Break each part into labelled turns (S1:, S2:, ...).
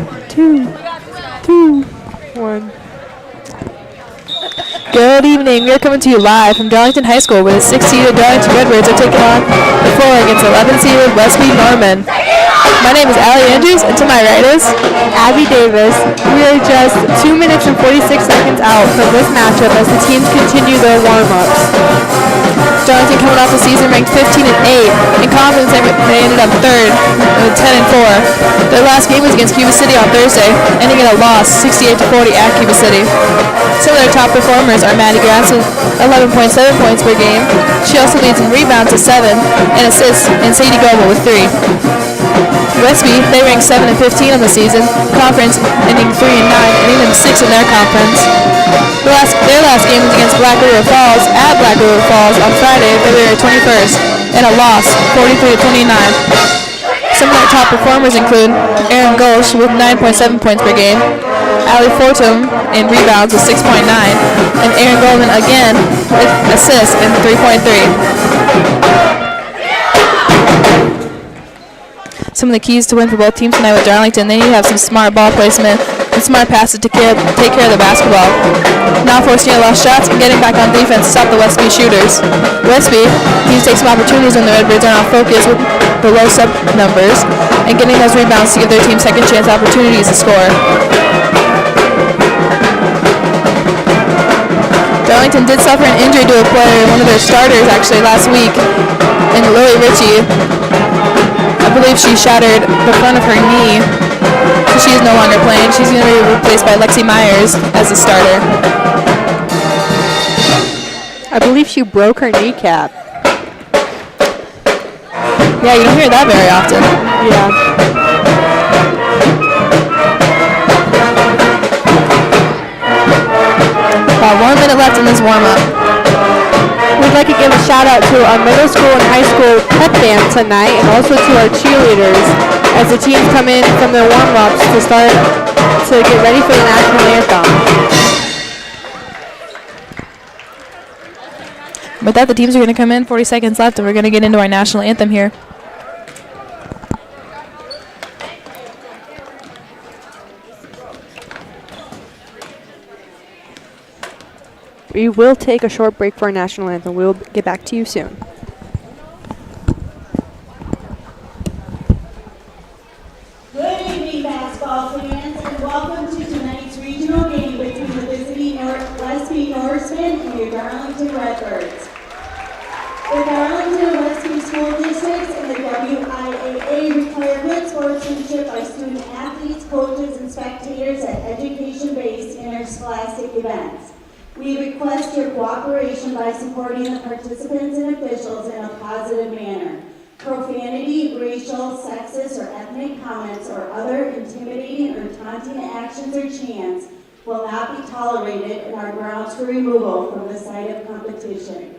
S1: 2, 1.
S2: Good evening. We are coming to you live from Darlington High School, where the 6-seeded Darlington Redbirds are taking on the floor against 11-seeded Westby Norsemen. My name is Allie Andrews, and to my right is
S1: Abby Davis. We are just 2 minutes and 46 seconds out from this matchup as the teams continue their warm-ups.
S2: Darlington coming off the season ranked 15-8. In conference, they ended up third, 10-4. Their last game was against Cuba City on Thursday, ending in a loss, 68-40 at Cuba City. Some of their top performers are Maddie Grass with 11.7 points per game. She also leads in rebounds with 7 and assists, and Sadie Goebel with 3. Westby, they rank 7 and 15 on the season. Conference ending 3 and 9, ending them 6 in their conference. Their last game was against Black River Falls at Black River Falls on Friday, February 21st, and a loss, 43-29. Some of their top performers include Erin Golsh with 9.7 points per game, Allie Fortum in rebounds with 6.9, and Erin Goldman again with assists and 3.3. Some of the keys to win for both teams tonight with Darlington, they need to have some smart ball placement and smart passes to take care of the basketball. Not forcing any lost shots and getting back on defense to stop the Westby shooters. Westby needs to take some opportunities when the Redbirds are on focus with the low sub numbers and getting those rebounds to give their team second chance opportunities to score. Darlington did suffer an injury to a player, one of their starters actually last week, in Lily Ritchie. I believe she shattered the front of her knee, so she is no longer playing. She's going to be replaced by Lexi Myers as the starter.
S1: I believe she broke her kneecap.
S2: Yeah, you don't hear that very often.
S1: Yeah.
S2: About 1 minute left in this warm-up.
S1: We'd like to give a shout out to our middle school and high school pep band tonight, and also to our cheerleaders as the teams come in from their warm-ups to get ready for the national anthem.
S2: With that, the teams are going to come in, 40 seconds left, and we're going to get into our national anthem here.
S1: We will take a short break for our national anthem. We'll get back to you soon.
S3: Good evening, basketball fans, and welcome to tonight's regional game between the visiting Westby Norsemen and your Darlington Redbirds. The Darlington and Westby school districts and the WIAA require sportsmanship by student athletes, coaches, and spectators at education-based interscholastic events. We request your cooperation by supporting the participants and officials in a positive manner. Profanity, racial, sexist, or ethnic comments or other intimidating or taunting actions or chants will not be tolerated and are grounds for removal from the site of competition.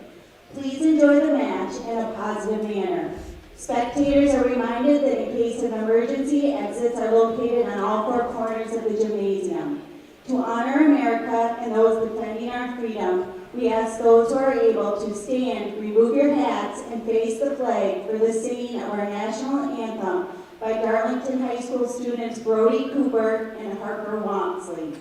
S3: Please enjoy the match in a positive manner. Spectators are reminded that in case of emergency, exits are located on all 4 corners of the gymnasium. To honor America and those defending our freedom, we ask those who are able to stand, remove your hats, and face the flag for the singing of our national anthem by Darlington High School students Brody Cooper and Harper Walmsley.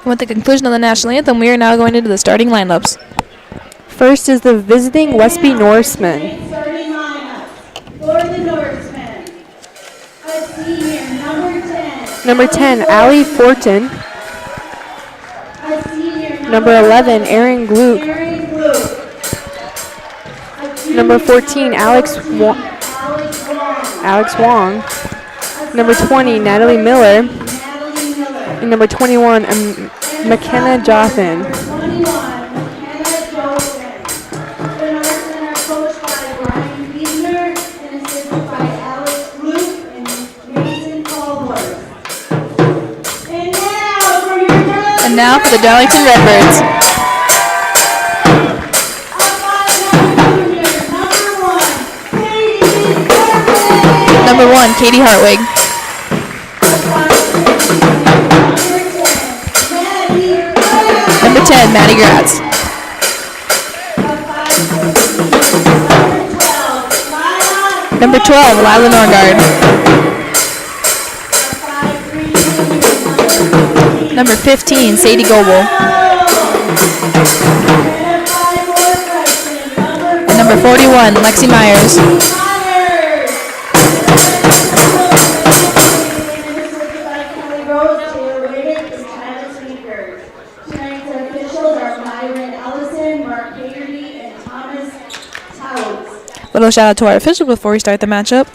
S2: With the conclusion of the national anthem, we are now going into the starting lineups.
S1: First is the visiting Westby Norsemen.
S3: Starting lineup for the Norsemen. A senior, number 10.
S1: Number 10, Allie Fortin.
S3: A senior,
S1: Number 11, Erin Gluck.
S3: Aaron Gluck.
S1: Number 14, Alex Wong. Number 20, Natalie Miller. And number 21, McKenna Jotham.
S3: 21, McKenna Joseph. The Norsemen are coached by Brian Wiesner and assisted by Alex Gluck and Mason Colbert.
S2: And now for the Darlington Redbirds. Number 1, Katie Hartwig. Number 10, Maddie Gratz. Number 12, Lila Norgard. Number 15, Sadie Goebel. And number 41, Lexi Myers. Little shout out to our officials before we start the matchup.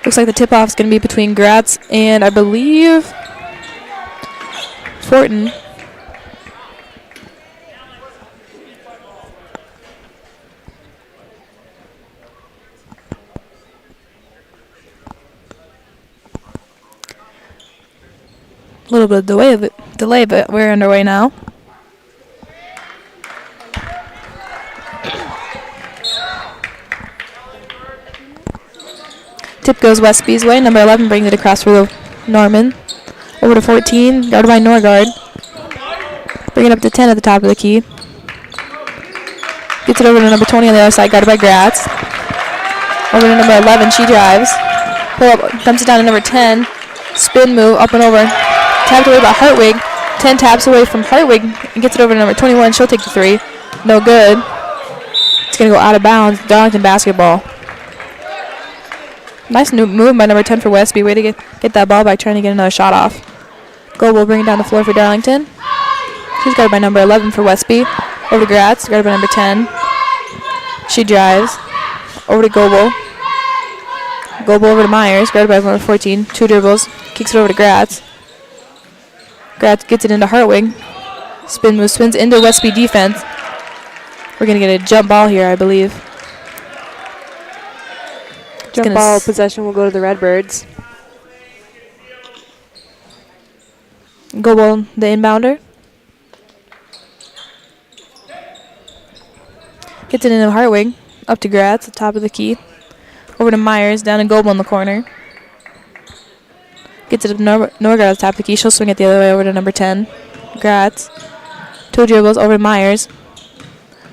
S2: Looks like the tip-off is going to be between Gratz and, I believe, Fortin. A little bit of delay, but we're underway now. Tip goes Westby's way. Number 11 brings it across for the Norman. Over to 14, guarded by Norgard. Bring it up to 10 at the top of the key. Gets it over to number 20 on the other side, guarded by Gratz. Over to number 11, she drives. Pull up, dumps it down to number 10. Spin move, up and over. Tapped away by Hartwig. 10 taps away from Hartwig and gets it over to number 21. She'll take the 3. No good. It's going to go out of bounds. Darlington basketball. Nice new move by number 10 for Westby. Way to get that ball back, trying to get another shot off. Goebel bringing down the floor for Darlington. She's guarded by number 11 for Westby. Over to Gratz, guarded by number 10. She drives. Over to Goebel. Goebel over to Myers, guarded by number 14. 2 dribbles. Kicks it over to Gratz. Gratz gets it into Hartwig. Spin move, spins into Westby defense. We're going to get a jump ball here, I believe.
S1: Jump ball possession will go to the Redbirds.
S2: Goebel, the inbounder. Gets it into Hartwig. Up to Gratz, at the top of the key. Over to Myers, down to Goebel in the corner. Gets it up to Norgard at the top of the key. She'll swing it the other way over to number 10. Gratz. 2 dribbles over to Myers.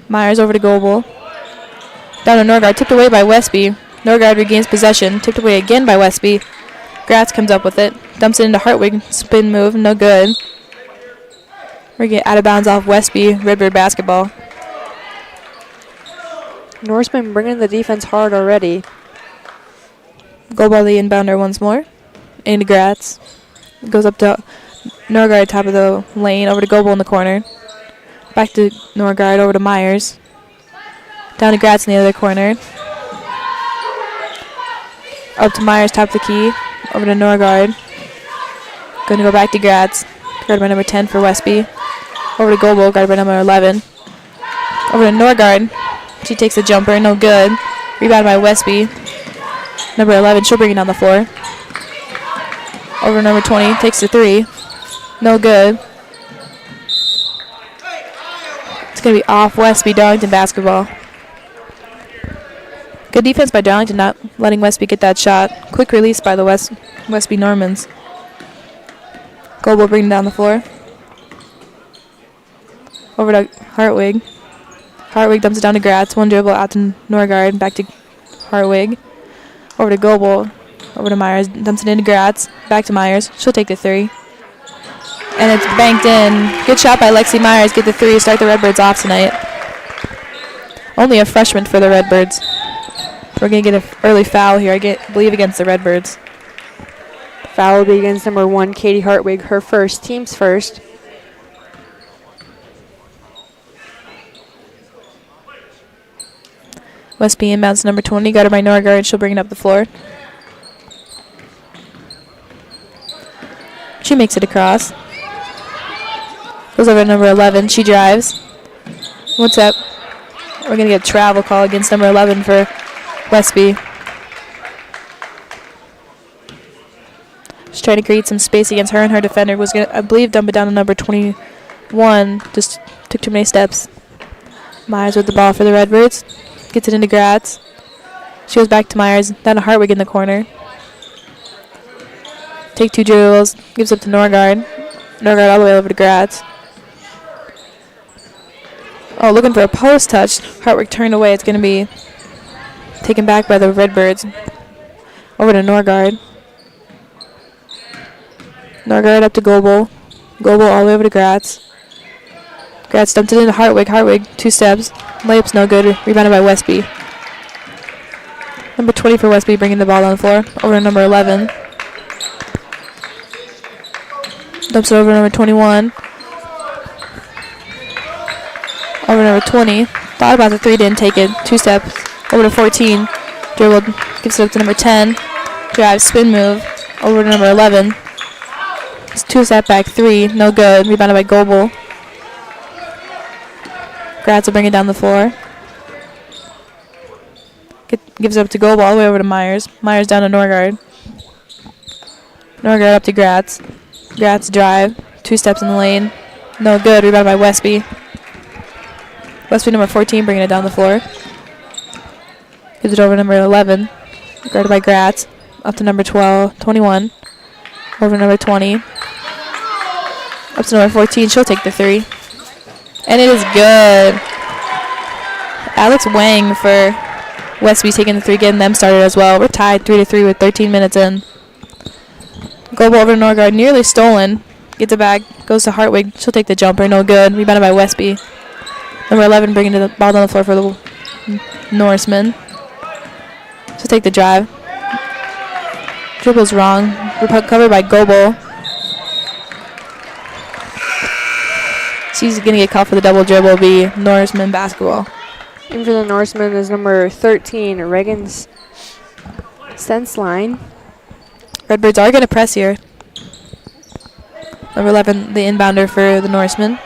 S2: Myers over to Goebel. Down to Norgard, tipped away by Westby. Norgard regains possession, tipped away again by Westby. Gratz comes up with it, dumps it into Hartwig, spin move, no good. We're getting out of bounds off Westby, Redbird basketball.
S1: Norsemen bringing the defense hard already.
S2: Goebel the inbounder once more. Into Gratz. Goes up to Norgard, top of the lane, over to Goebel in the corner. Back to Norgard, over to Myers. Down to Gratz in the other corner. Up to Myers, top of the key. Over to Norgard. Going to go back to Gratz. Guarded by number 10 for Westby. Over to Goebel, guarded by number 11. Over to Norgard. She takes a jumper, no good. Rebound by Westby. Number 11, she'll bring it down the floor. Over to number 20, takes the 3. No good. It's going to be off Westby, Darlington basketball. Good defense by Darlington, not letting Westby get that shot. Quick release by the Westby Normans. Goebel bringing down the floor. Over to Hartwig. Hartwig dumps it down to Gratz. 1 dribble out to Norgard. Back to Hartwig. Over to Goebel. Over to Myers. Dumps it into Gratz. Back to Myers. She'll take the 3. And it's banked in. Good shot by Lexi Myers. Get the 3. Start the Redbirds off tonight. Only a freshman for the Redbirds. We're going to get an early foul here, I believe, against the Redbirds.
S1: Foul will be against number 1, Katie Hartwig, her first, team's first.
S2: Westby inbounds number 20, got her by Norgard. She'll bring it up the floor. She makes it across. Goes over to number 11. She drives. What's up? We're going to get a travel call against number 11 for Westby. She's trying to create some space against her, and her defender was going to, I believe, dump it down to number 21. Just took too many steps. Myers with the ball for the Redbirds. Gets it into Gratz. She goes back to Myers. Down to Hartwig in the corner. Take 2 dribbles. Gives up to Norgard. Norgard all the way over to Gratz. Oh, looking for a post touch. Hartwig turned away. It's going to be taken back by the Redbirds. Over to Norgard. Norgard up to Goebel. Goebel all the way over to Gratz. Gratz dumped it into Hartwig. Hartwig, 2 steps. Layup's no good. Rebounded by Westby. Number 20 for Westby bringing the ball on the floor. Over to number 11. Dumps it over to number 21. Over to number 20. Thought about the 3, didn't take it. 2 steps. Over to 14. Dribbled. Gives it up to number 10. Drive, spin move. Over to number 11. It's 2-step back 3. No good. Rebounded by Goebel. Gratz will bring it down the floor. Gives it up to Goebel all the way over to Myers. Myers down to Norgard. Norgard up to Gratz. Gratz drive. 2 steps in the lane. No good. Rebounded by Westby. Westby number 14 bringing it down the floor. Gives it over to number 11. Guarded by Gratz. Up to number 21. Over to number 20. Up to number 14. She'll take the 3. And it is good. Alex Wang for Westby taking the 3, getting them started as well. We're tied 3-3 with 13 minutes in. Goebel over to Norgard, nearly stolen. Gets it back, goes to Hartwig. She'll take the jumper, no good. Rebounded by Westby. Number 11 bringing the ball down the floor for the Norsemen. She'll take the drive. Dribble's wrong. Covered by Goebel. She's going to get called for the double dribble. Be Norsemen basketball.
S1: In for the Norsemen is number 13, Reagan Sensline.
S2: Redbirds are going to press here. Number 11, the inbounder for the Norsemen.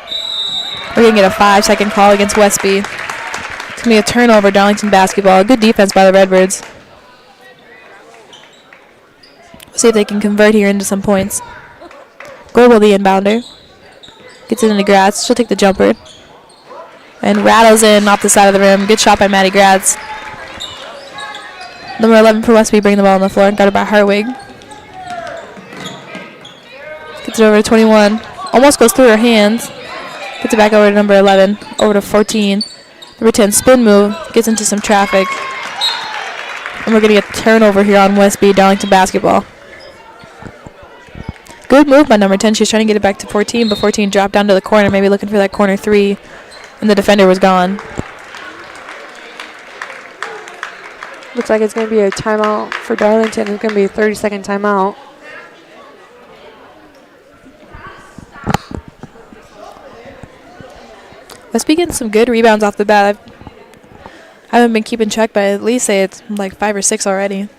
S2: We're going to get a 5-second call against Westby. It's going to be a turnover, Darlington basketball. Good defense by the Redbirds. We'll see if they can convert here into some points. Goebel, the inbounder. Gets it into Gratz. She'll take the jumper. And rattles in off the side of the rim. Good shot by Maddie Gratz. Number 11 for Westby bringing the ball on the floor. Guarded by Hartwig. Gets it over to 21. Almost goes through her hands. Gets it back over to number 11. Over to 14. Number 10 spin move. Gets into some traffic. And we're going to get a turnover here on Westby Darlington basketball. Good move by number 10. She was trying to get it back to 14, but 14 dropped down to the corner, maybe looking for that corner 3, and the defender was gone.
S1: Looks like it's going to be a timeout for Darlington. It's going to be a 30-second timeout.
S2: Westby getting some good rebounds off the bat. I haven't been keeping track, but I at least say it's like 5 or 6 already.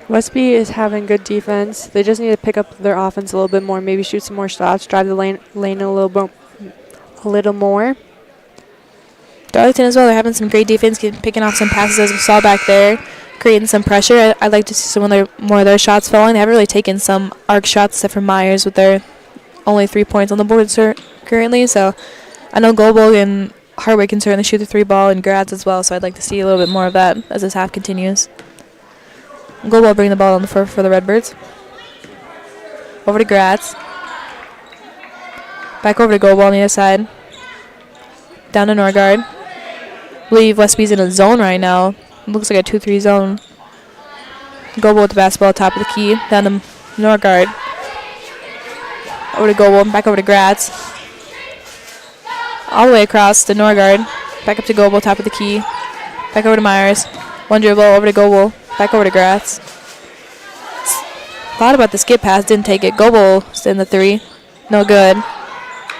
S1: Westby is having good defense. They just need to pick up their offense a little bit more, maybe shoot some more shots, drive the lane a little more.
S2: Darlington as well, they're having some great defense, picking off some passes as we saw back there, creating some pressure. I'd like to see some more of their shots falling. They haven't really taken some arc shots except for Myers with their only 3 points on the board currently. So I know Goebel and Hartwig can certainly shoot the 3 ball and Gratz as well, so I'd like to see a little bit more of that as this half continues. Goebel bringing the ball on the floor for the Redbirds. Over to Gratz. Back over to Goebel on the other side. Down to Norgard. I believe Westby's in a zone right now. It looks like a 2-3 zone. Goble with the basketball, top of the key, down to Norgard. Over to Goble, back over to Gratz. All the way across to Norgard, back up to Goble, top of the key, back over to Myers. One dribble, over to Goble, back over to Gratz. Thought about the skip pass, didn't take it. Goble's in the 3, no good.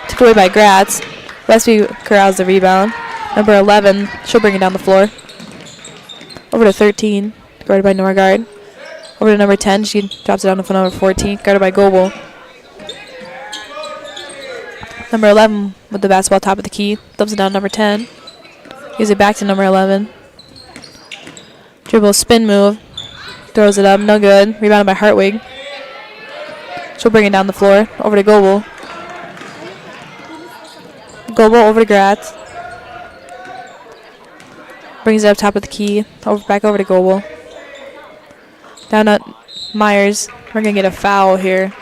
S2: Took away by Gratz. Westby corrals the rebound. Number 11, she'll bring it down the floor. Over to 13, guarded by Norgard. Over to number 10, she drops it down to number 14, guarded by Goble. Number 11 with the basketball, top of the key, dumps it down to number 10. Gives it back to number 11. Dribble, spin move. Throws it up, no good. Rebounded by Hartwig. She'll bring it down the floor. Over to Goble. Goble over to Gratz. Brings it up top of the key. Back over to Goble. Down to Myers. We're going to get a foul here.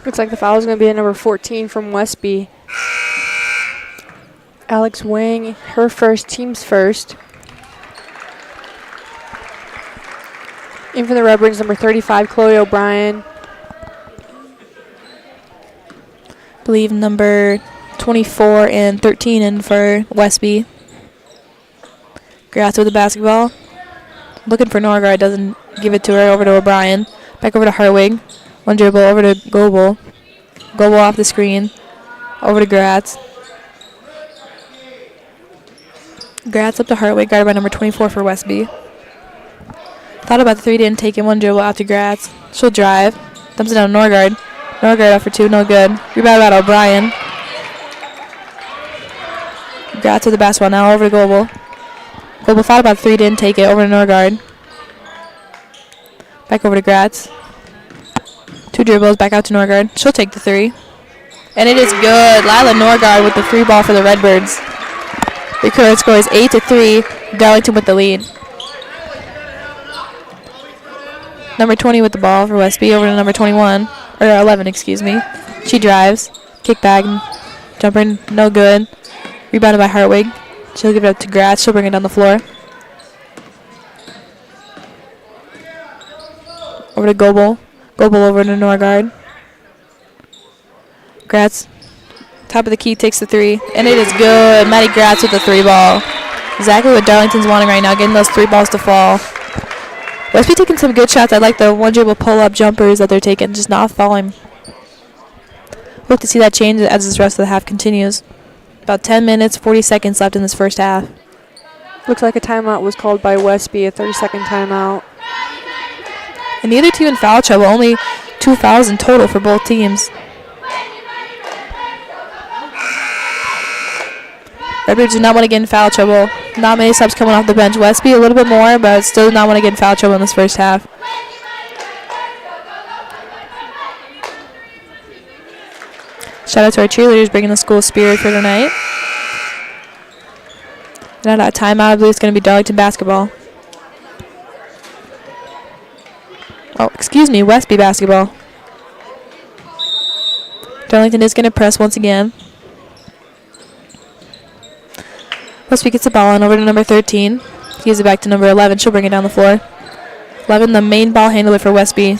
S1: Looks like the foul is going to be at number 14 from Westby. Alex Wang, her first, team's first. In for the Redbirds, number 35, Chloe O'Brien.
S2: I believe number 24 and 13 in for Westby. Gratz with the basketball. Looking for Norgard, doesn't give it to her. Over to O'Brien. Back over to Hartwig. One dribble over to Goble. Goble off the screen. Over to Gratz. Gratz up to Hartwig, guarded by number 24 for Westby. Thought about the 3, didn't take it. One dribble out to Gratz. She'll drive. Dumps it down to Norgard. Norgard up for 2, no good. Rebound about O'Brien. Gratz with the basketball now, over to Goble. Goble thought about the 3, didn't take it. Over to Norgard. Back over to Gratz. 2 dribbles, back out to Norgard. She'll take the 3. And it is good. Lila Norgard with the 3 ball for the Redbirds. The current score is 8-3. Darlington with the lead. Number 20 with the ball for Westby, over to number 21, or 11, excuse me. She drives, kick back, jumper, no good. Rebounded by Hartwig. She'll give it up to Gratz. She'll bring it down the floor. Over to Goble. Goble over to Norgard. Gratz, top of the key, takes the 3, and it is good. Maddie Gratz with the 3 ball. Exactly what Darlington's wanting right now, getting those 3 balls to fall. Westby taking some good shots. I like the one dribble pull-up jumpers that they're taking, just not falling. Hope to see that change as this rest of the half continues. About 10 minutes, 40 seconds left in this first half.
S1: Looks like a timeout was called by Westby, a 30-second timeout.
S2: And neither team in foul trouble, only 2 fouls in total for both teams. Redbirds do not want to get in foul trouble. Not many subs coming off the bench. Westby a little bit more, but still do not want to get in foul trouble in this first half. Shout out to our cheerleaders bringing the school spirit for tonight. And at that timeout, I believe it's going to be Darlington basketball. Oh, excuse me, Westby basketball. Darlington is going to press once again. Westby gets the ball on over to number 13. Gives it back to number 11. She'll bring it down the floor. 11, the main ball handler for Westby.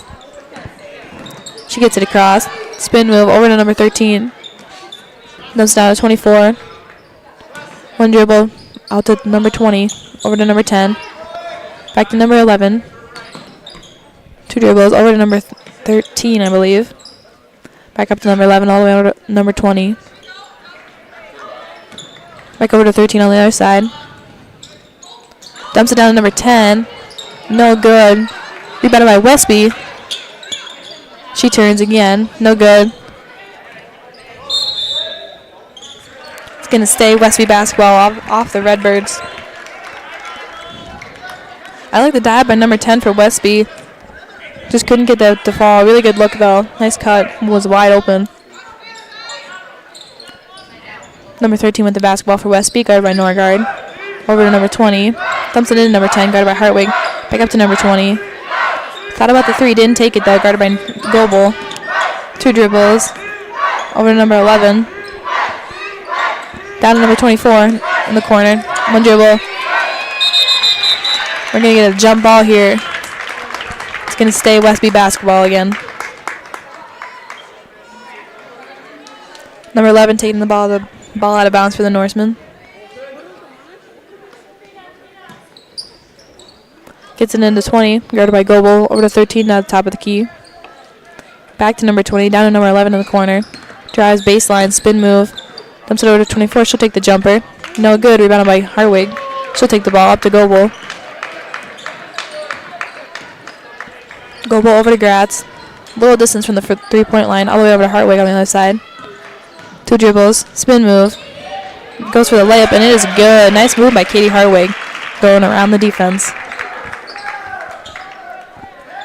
S2: She gets it across. Spin move over to number 13. Dumps down to 24. One dribble out to number 20. Over to number 10. Back to number 11. 2 dribbles over to number 13, I believe. Back up to number 11, all the way over to number 20. Back over to 13 on the other side. Dumps it down to number 10. No good. Rebounded by Westby. She turns again. No good. It's going to stay Westby basketball off the Redbirds. I like the dive by number 10 for Westby. Just couldn't get that to fall. Really good look, though. Nice cut. Was wide open. Number 13 with the basketball for Westby, guarded by Norgard. Over to number 20. Dumps it in number 10, guarded by Hartwig. Back up to number 20. Thought about the 3, didn't take it though, guarded by Goble. 2 dribbles. Over to number 11. Down to number 24 in the corner. 1 dribble. We're going to get a jump ball here. going to stay Westby basketball again. Number 11 taking the ball out of bounds for the Norsemen. Gets it into 20, guarded by Goebel, over to 13 at the top of the key. Back to number 20, down to number 11 in the corner. Drives baseline, spin move. Dumps it over to 24, she'll take the jumper. No good, rebounded by Hartwig. She'll take the ball up to Goebel. Goebel over to Gratz. Little distance from the three-point line, all the way over to Hartwig on the other side. 2 dribbles, spin move. Goes for the layup, and it is good. Nice move by Katie Hartwig, going around the defense.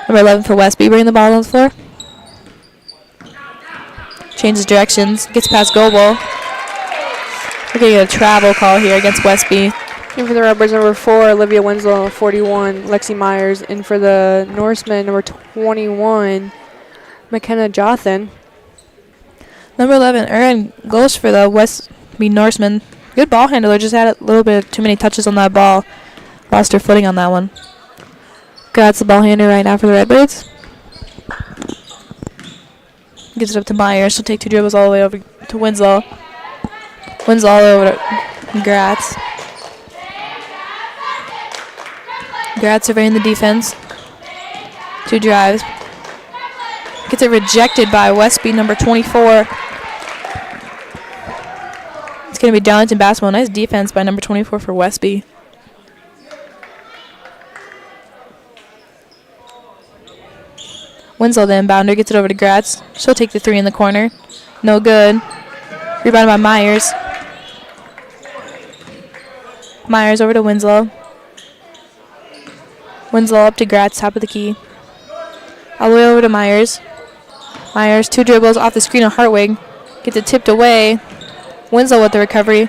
S2: Number 11 for Westby, bringing the ball on the floor. Changes directions, gets past Goebel. We're getting a travel call here against Westby.
S1: In for the Redbirds, number 4, Olivia Winslow, 41, Lexi Myers. In for the Norsemen, number 21, McKenna Jothan.
S2: Number 11, Erin goes for the Westby Norsemen. Good ball handler, just had a little bit too many touches on that ball. Lost her footing on that one. Gratz the ball handler right now for the Redbirds. Gives it up to Myers. She'll take 2 dribbles all the way over to Winslow. Winslow all over to Gratz. Gratz surveying the defense. 2 drives. Gets it rejected by Westby, number 24. It's going to be Darlington basketball. Nice defense by number 24 for Westby. Winslow, the inbounder, gets it over to Gratz. She'll take the 3 in the corner. No good. Rebounded by Myers. Myers over to Winslow. Winslow up to Gratz, top of the key. All the way over to Myers. Myers, 2 dribbles off the screen of Hartwig. Gets it tipped away. Winslow with the recovery.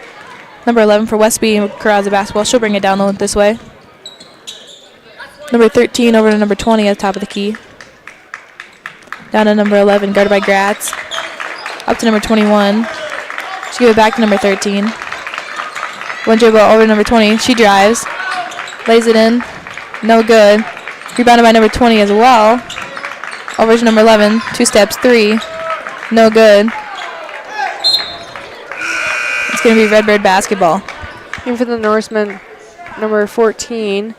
S2: Number 11 for Westby corrals the basketball. She'll bring it down this way. Number 13 over to number 20 at the top of the key. Down to number 11, guarded by Gratz. Up to number 21. She give it back to number 13. 1 dribble over to number 20. She drives. Lays it in. No good. Rebounded by number 20 as well. Over to number 11. 2 steps, 3. No good. It's going to be Redbird basketball.
S1: In for the Norsemen, number 14,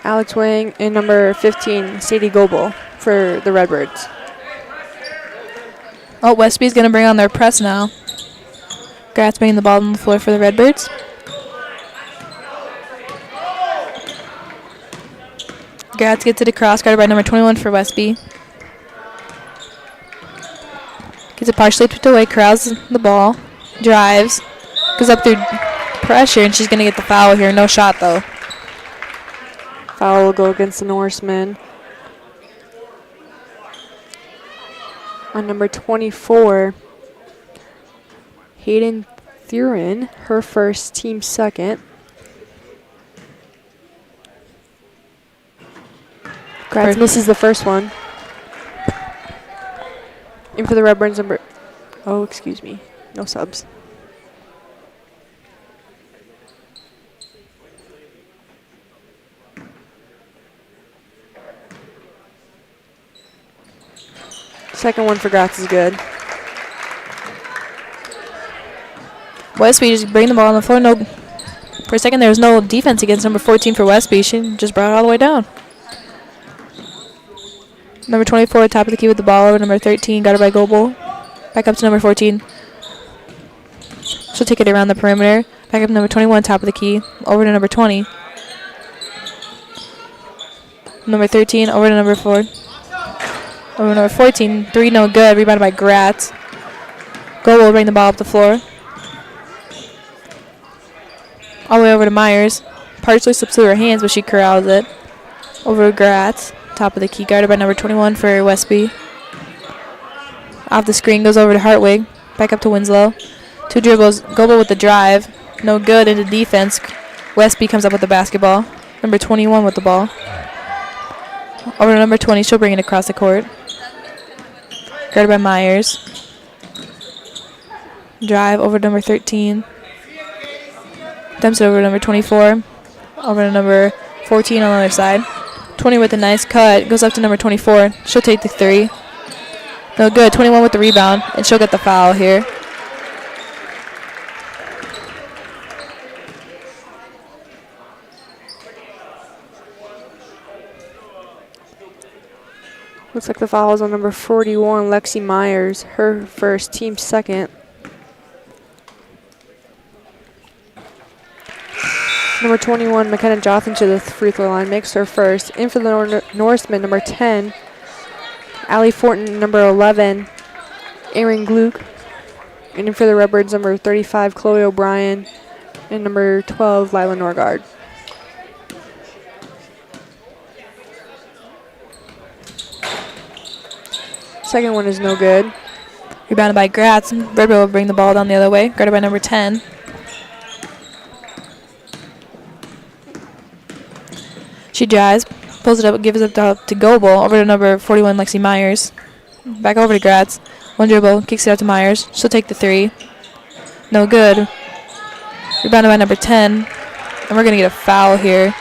S1: Alex Wang, and number 15, Sadie Goebel for the Redbirds.
S2: Oh, Westby's going to bring on their press now. Gratz bringing the ball on the floor for the Redbirds. Gratz gets it across, guarded by number 21 for Westby. Gets it partially tipped away, corrals the ball, drives, goes up through pressure, and she's going to get the foul here. No shot, though.
S1: Foul will go against the Norsemen. On number 24, Hayden Thurin, her first, team second. Gratz misses the first one. In for the Redbirds, number... Oh, excuse me. No subs. Second one for Gratz is good.
S2: Westby just bring the ball on the floor. No, for a second there was no defense against number 14 for Westby. She just brought it all the way down. Number 24, top of the key with the ball over number 13, guarded by Goebel. Back up to number 14. She'll take it around the perimeter. Back up to number 21, top of the key, over to number 20. Number 13, over to number 4. Over to number 14, 3 no good, rebounded by Gratz. Goebel will bring the ball up the floor. All the way over to Myers. Partially slips through her hands, but she corrals it. Over to Gratz. Top of the key, guarded by number 21 for Westby. Off the screen, goes over to Hartwig. Back up to Winslow. 2 dribbles. Goebel with the drive. No good into defense. Westby comes up with the basketball. Number 21 with the ball. Over to number 20. She'll bring it across the court. Guarded by Myers. Drive over to number 13. Dumps it over to number 24. Over to number 14 on the other side. 20 with a nice cut. Goes up to number 24. She'll take the 3. No good. 21 with the rebound, and she'll get the foul here.
S1: Looks like the foul is on number 41, Lexi Myers. Her first, team second. Number 21, McKenna Jothan to the free throw line, makes her first. In for the Norsemen, number 10, Allie Fortin, number 11, Erin Gluck. And in for the Redbirds, number 35, Chloe O'Brien, and number 12, Lila Norgard. Second one is no good.
S2: Rebounded by Gratz. Redbird will bring the ball down the other way. Guarded by number 10. She drives, pulls it up, gives it up to Goebel, over to number 41, Lexi Myers. Back over to Gratz. One dribble, kicks it out to Myers. She'll take the 3. No good. Rebounded by number 10. And we're going to get a foul here.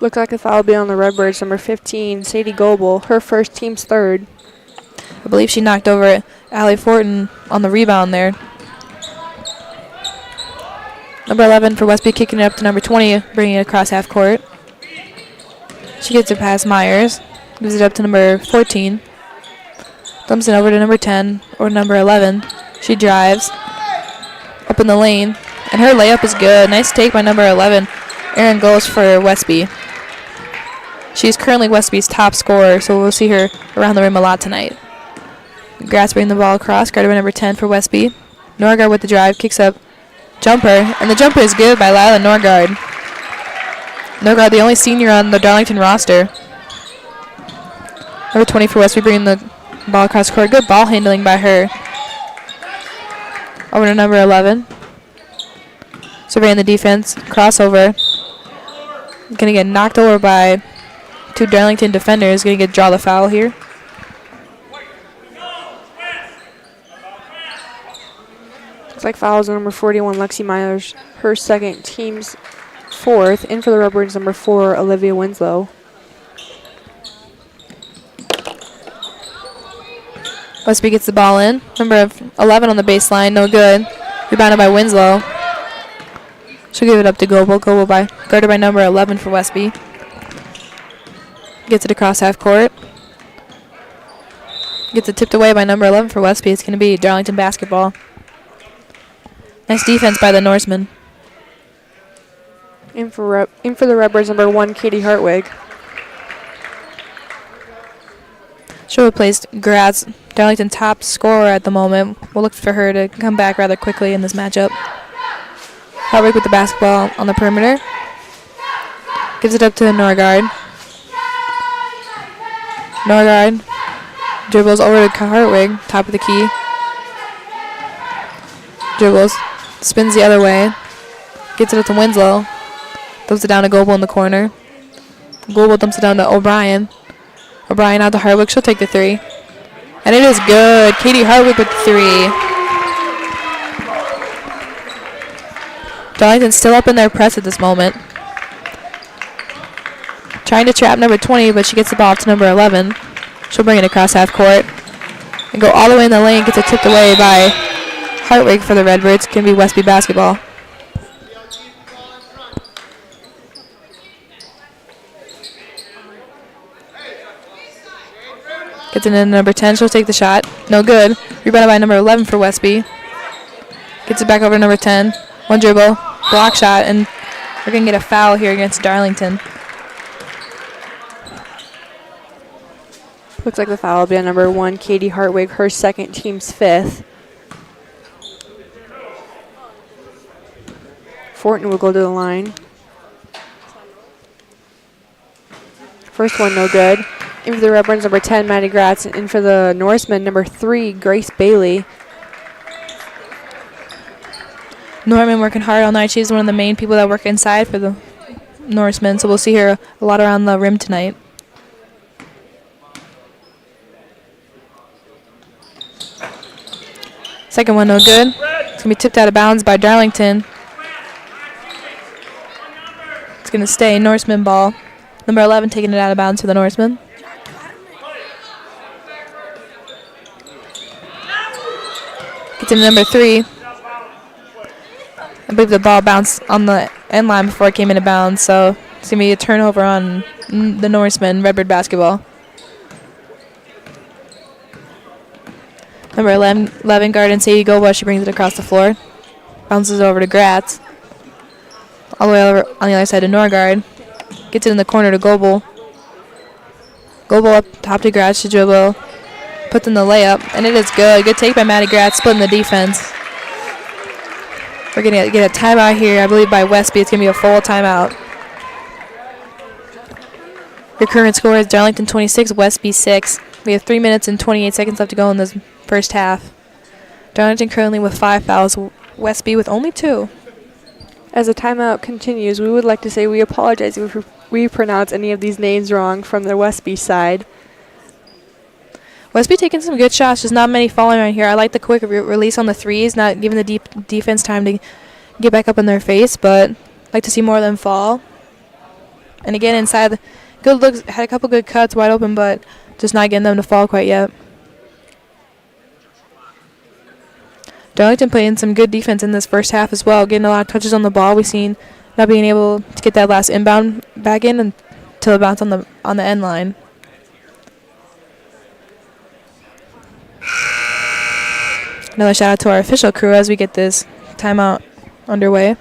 S1: Looks like a foul will be on the Redbirds, number 15, Sadie Goebel. Her first, team's third.
S2: I believe she knocked over Allie Fortin on the rebound there. Number 11 for Westby kicking it up to number 20, bringing it across half court. She gets it past Myers. Gives it up to number 14. Dumps it over to number 10 or number 11. She drives up in the lane, and her layup is good. Nice take by number 11. Erin goes for Westby. She's currently Westby's top scorer, so we'll see her around the rim a lot tonight. Gratz bringing the ball across, guarded by number 10 for Westby. Norgard with the drive, kicks up, jumper, and the jumper is good by Lila Norgard. Norgard, the only senior on the Darlington roster. Number 20 for Westby bringing the ball across court. Good ball handling by her. Over to number 11. Surveying the defense, crossover. Gonna get knocked over by 2 Darlington defenders. Gonna get draw the foul here.
S1: Looks like fouls on number 41, Lexi Myers. Her second, team's fourth. In for the Redbirds, number 4, Olivia Winslow.
S2: Westby gets the ball in. Number 11 on the baseline, no good. Rebounded by Winslow. She'll give it up to Goebel. Goebel guarded by number 11 for Westby. Gets it across half court. Gets it tipped away by number 11 for Westby. It's going to be Darlington basketball. Nice defense by the Norsemen.
S1: In for the Redbirds, number 1, Katie Hartwig.
S2: She'll replace Gratz, Darlington top scorer at the moment. We'll look for her to come back rather quickly in this matchup. Hartwig with the basketball on the perimeter. Gives it up to Norgard. Norgard dribbles over to Hartwig, top of the key. Dribbles, spins the other way. Gets it up to Winslow. Dumps it down to Goebel in the corner. Goebel dumps it down to O'Brien. O'Brien out to Hartwig. She'll take the 3. And it is good. Katie Hartwig with the 3. Darlington's still up in their press at this moment. Trying to trap number 20, but she gets the ball up to number 11. She'll bring it across half court and go all the way in the lane. Gets it tipped away by Hartwig for the Redbirds. Can be Westby basketball. Gets it in number 10. She'll take the shot. No good. Rebounded by number 11 for Westby. Gets it back over to number 10. One dribble. Block shot. And we're going to get a foul here against Darlington.
S1: Looks like the foul will be on number 1, Katie Hartwig. Her second, team's 5th. Fortin will go to the line. First one, no good. In for the Redbirds, number 10, Maddie Gratz. And in for the Norsemen, number 3, Grace Bailey.
S2: Norman working hard all night. She's one of the main people that work inside for the Norsemen, so we'll see her a lot around the rim tonight. Second one, no good. It's going to be tipped out of bounds by Darlington. It's going to stay Norseman ball. Number 11 taking it out of bounds for the Norsemen. Gets into number 3. I believe the ball bounced on the end line before it came into bounds, so it's going to be a turnover on the Norsemen, Redbird basketball. Number 11 guard and Sadie Goba, she brings it across the floor. Bounces over to Gratz. All the way over on the other side to Norgard. Gets it in the corner to Goebel. Goebel up top to Gratz to dribble. Puts in the layup, and it is good. Good take by Maddie Gratz, splitting the defense. We're going to get a timeout here, I believe, by Westby. It's going to be a full timeout. Your current score is Darlington 26, Westby 6. We have 3 minutes and 28 seconds left to go in this first half. Darlington currently with 5 fouls, Westby with only 2.
S1: As the timeout continues, we would like to say we apologize if we pronounce any of these names wrong from the Westby side.
S2: Westby taking some good shots, just not many falling right here. I like the quick release on the threes, not giving the defense time to get back up in their face, but like to see more of them fall. And again, inside, good looks, had a couple good cuts, wide open, but just not getting them to fall quite yet. Darlington playing some good defense in this first half as well, getting a lot of touches on the ball. We've seen not being able to get that last inbound back in until it bounced on the end line. Another shout out to our official crew as we get this timeout underway.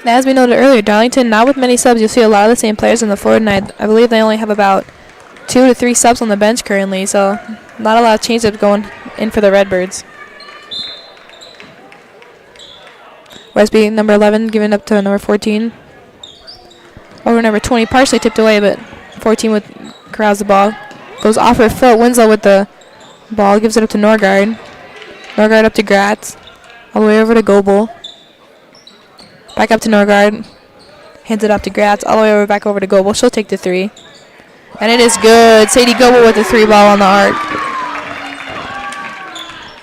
S2: And as we noted earlier, Darlington, not with many subs, you'll see a lot of the same players on the floor tonight. I believe they only have about 2 to 3 subs on the bench currently, so not a lot of change-ups going in for the Redbirds. Westby, number 11, giving up to number 14. Over number 20, partially tipped away, but 14 corrals the ball. Goes off her foot. Winslow with the ball, gives it up to Norgard. Norgard up to Gratz. All the way over to Goebel. Back up to Norgard. Hands it off to Gratz. All the way back over to Goebel. She'll take the 3. And it is good. Sadie Goebel with the 3 ball on the arc.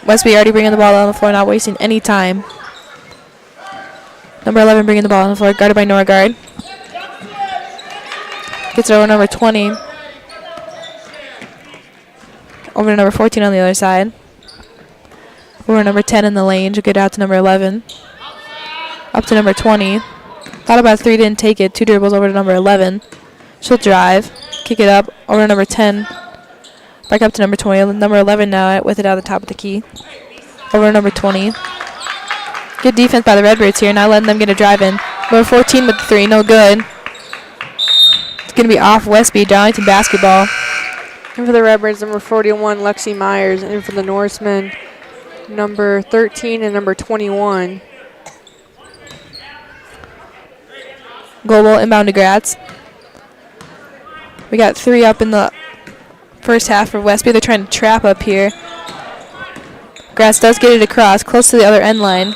S2: Westby already bringing the ball on the floor, not wasting any time. Number 11 bringing the ball on the floor, guarded by Norgard. Gets it over number 20. Over to number 14 on the other side. Over number 10 in the lane. She'll get out to number 11. Up to number 20. Thought about 3, didn't take it. 2 dribbles over to number 11. She'll drive. Kick it up. Over to number 10. Back up to number 20. Number 11 now with it out the top of the key. Over to number 20. Good defense by the Redbirds here, not letting them get a drive in. Number 14 with the 3, no good. It's going to be off Westby, Darlington basketball.
S1: And for the Redbirds, number 41, Lexi Myers. And for the Norsemen, number 13 and number 21.
S2: Goebel inbound to Gratz. We got 3 up in the first half for Westby. They're trying to trap up here. Gratz does get it across, close to the other end line.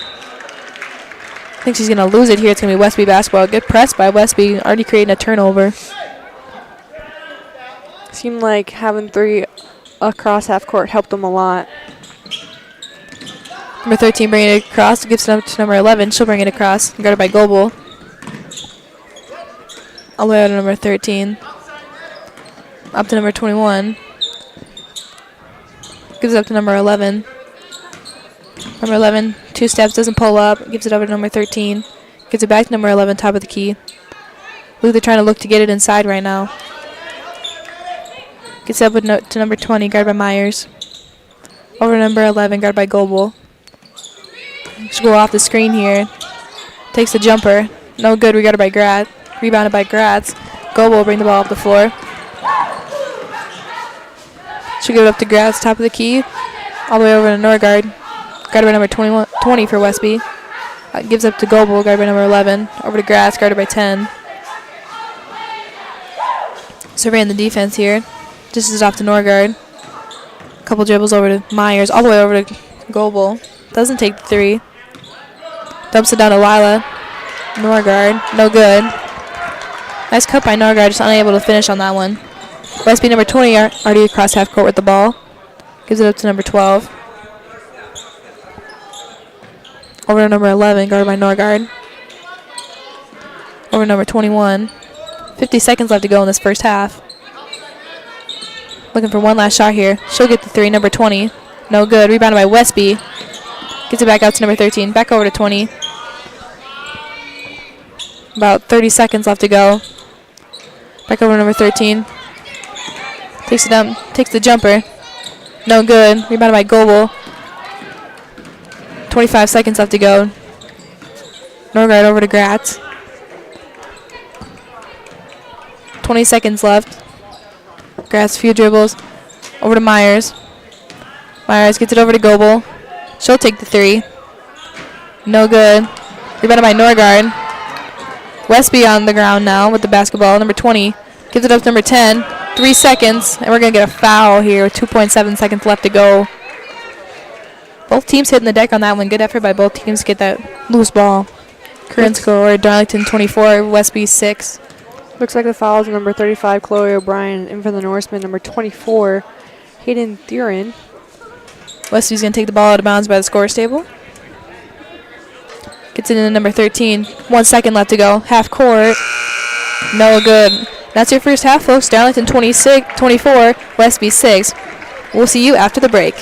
S2: I think she's going to lose it here. It's going to be Westby basketball. Good press by Westby, already creating a turnover.
S1: Seemed like having 3 across half court helped them a lot.
S2: Number 13 bringing it across, gives it up to number 11. She'll bring it across, guarded by Goebel. All the way out to number 13. Up to number 21. Gives it up to number 11. Number 11, 2 steps, doesn't pull up, gives it over to number 13. Gives it back to number 11, top of the key. I believe they're trying to look to get it inside right now. Gets up to number 20, guarded by Myers. Over to number 11, guarded by Goebel. She'll go off the screen here. Takes the jumper. No good, guarded by Gratz. Rebounded by Gratz. Goebel will bring the ball up the floor. She'll give it up to Gratz, top of the key. All the way over to Norgard. Guarded by number 20 for Westby. Gives up to Goebel, guarded by number 11. Over to Gratz, guarded by 10. Surveying the defense here. Just is off to Norgard. Couple dribbles over to Myers, all the way over to Goebel. Doesn't take the 3. Dumps it down to Lila. Norgard, no good. Nice cut by Norgard, just unable to finish on that one. Westby number 20 already across half court with the ball. Gives it up to number 12. Over to number 11, guarded by Norgard. Over to number 21. 50 seconds left to go in this first half. Looking for one last shot here. She'll get the 3, number 20. No good. Rebounded by Westby. Gets it back out to number 13. Back over to 20. About 30 seconds left to go. Back over to number 13. Takes it down. Takes the jumper. No good. Rebounded by Goebel. 25 seconds left to go. Norgard over to Gratz. 20 seconds left. Gratz, few dribbles. Over to Myers. Myers gets it over to Goebel. She'll take the 3. No good. Rebounded by Norgard. Westby on the ground now with the basketball. Number 20 gives it up to number 10. 3 seconds, and we're going to get a foul here with 2.7 seconds left to go. Both teams hitting the deck on that one. Good effort by both teams to get that loose ball. Current score, Darlington 24, Westby 6.
S1: Looks like the foul is number 35, Chloe O'Brien, in for the Norsemen, number 24, Hayden Thurin.
S2: Westby's going to take the ball out of bounds by the scores table. Gets it into number 13. 1 second left to go. Half court. No good. That's your first half, folks. Darlington 24, Westby 6. We'll see you after the break.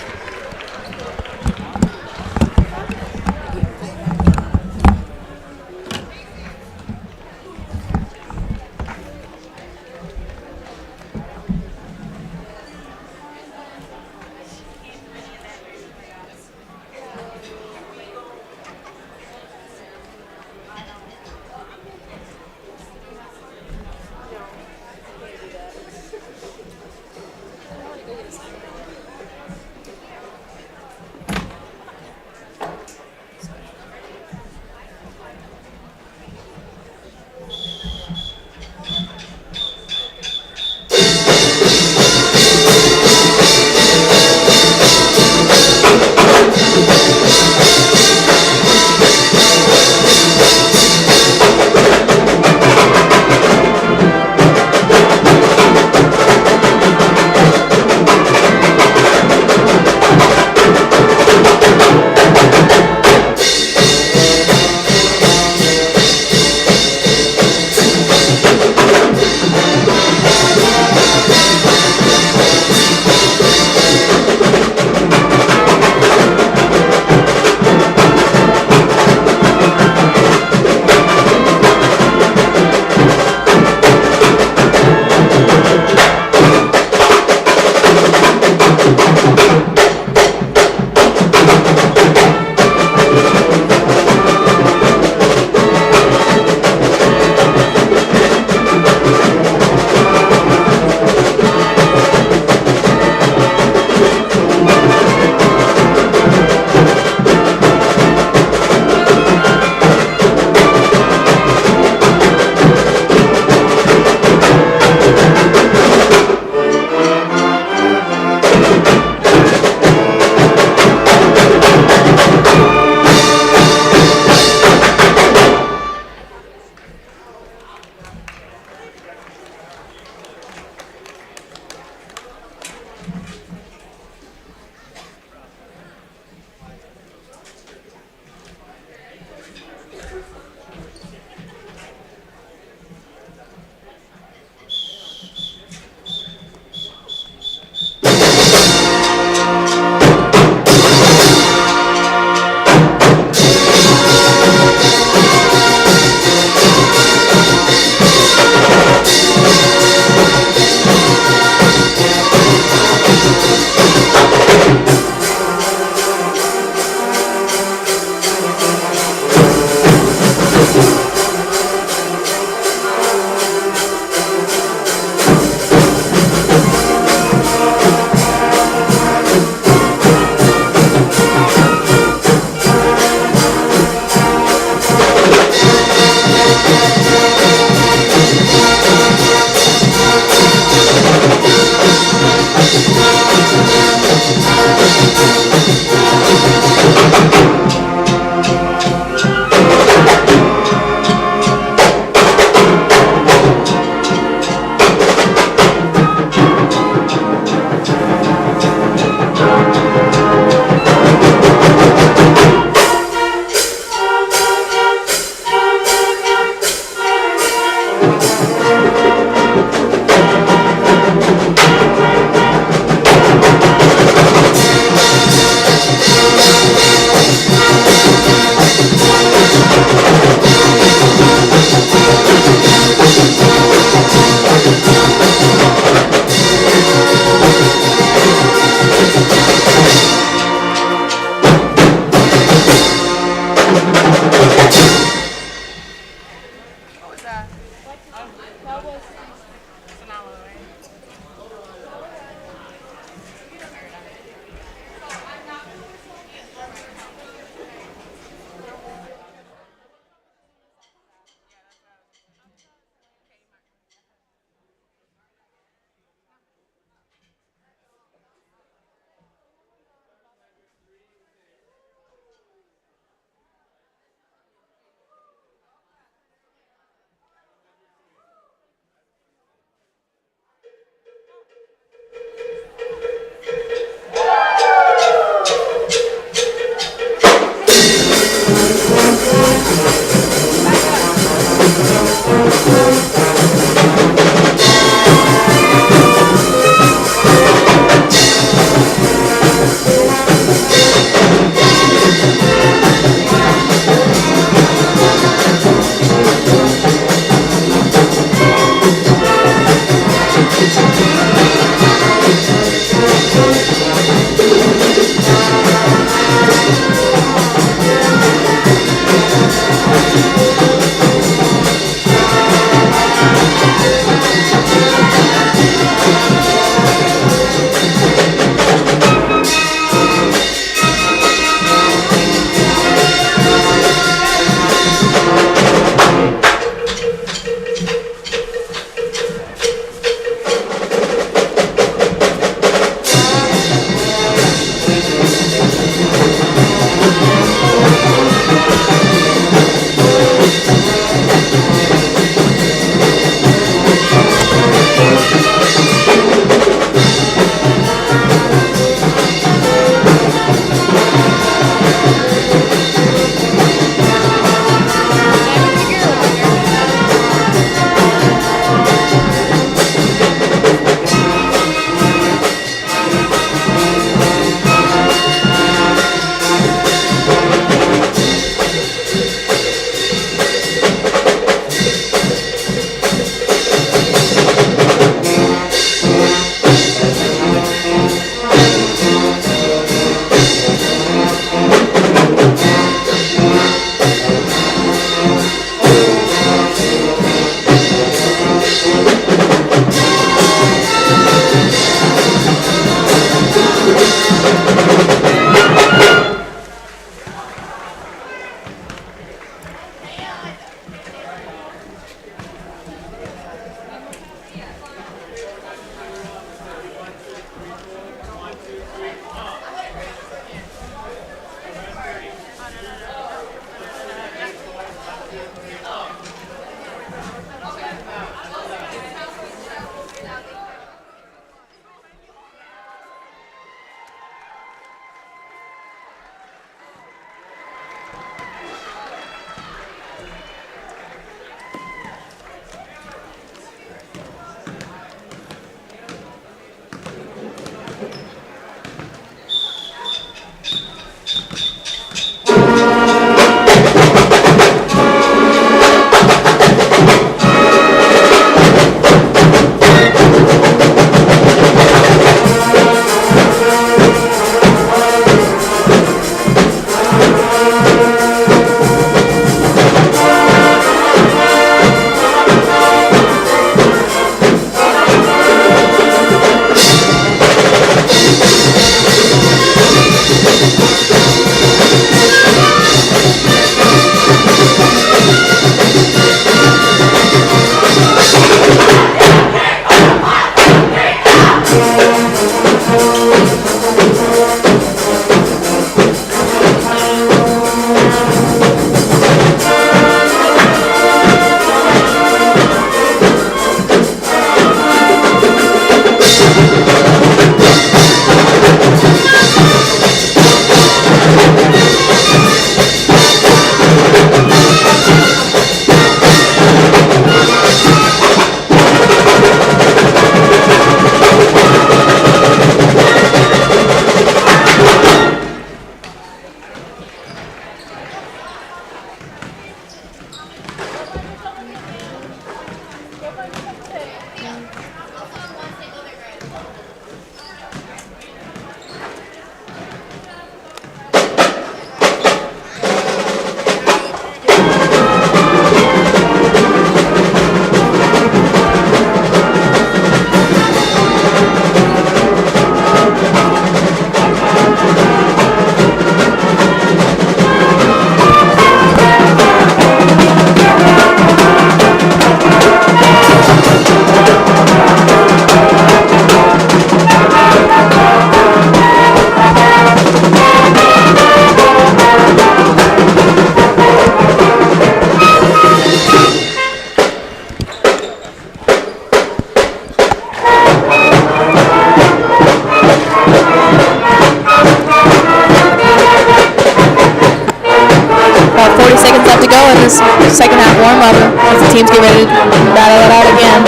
S2: warm up as the teams get ready to battle it out again.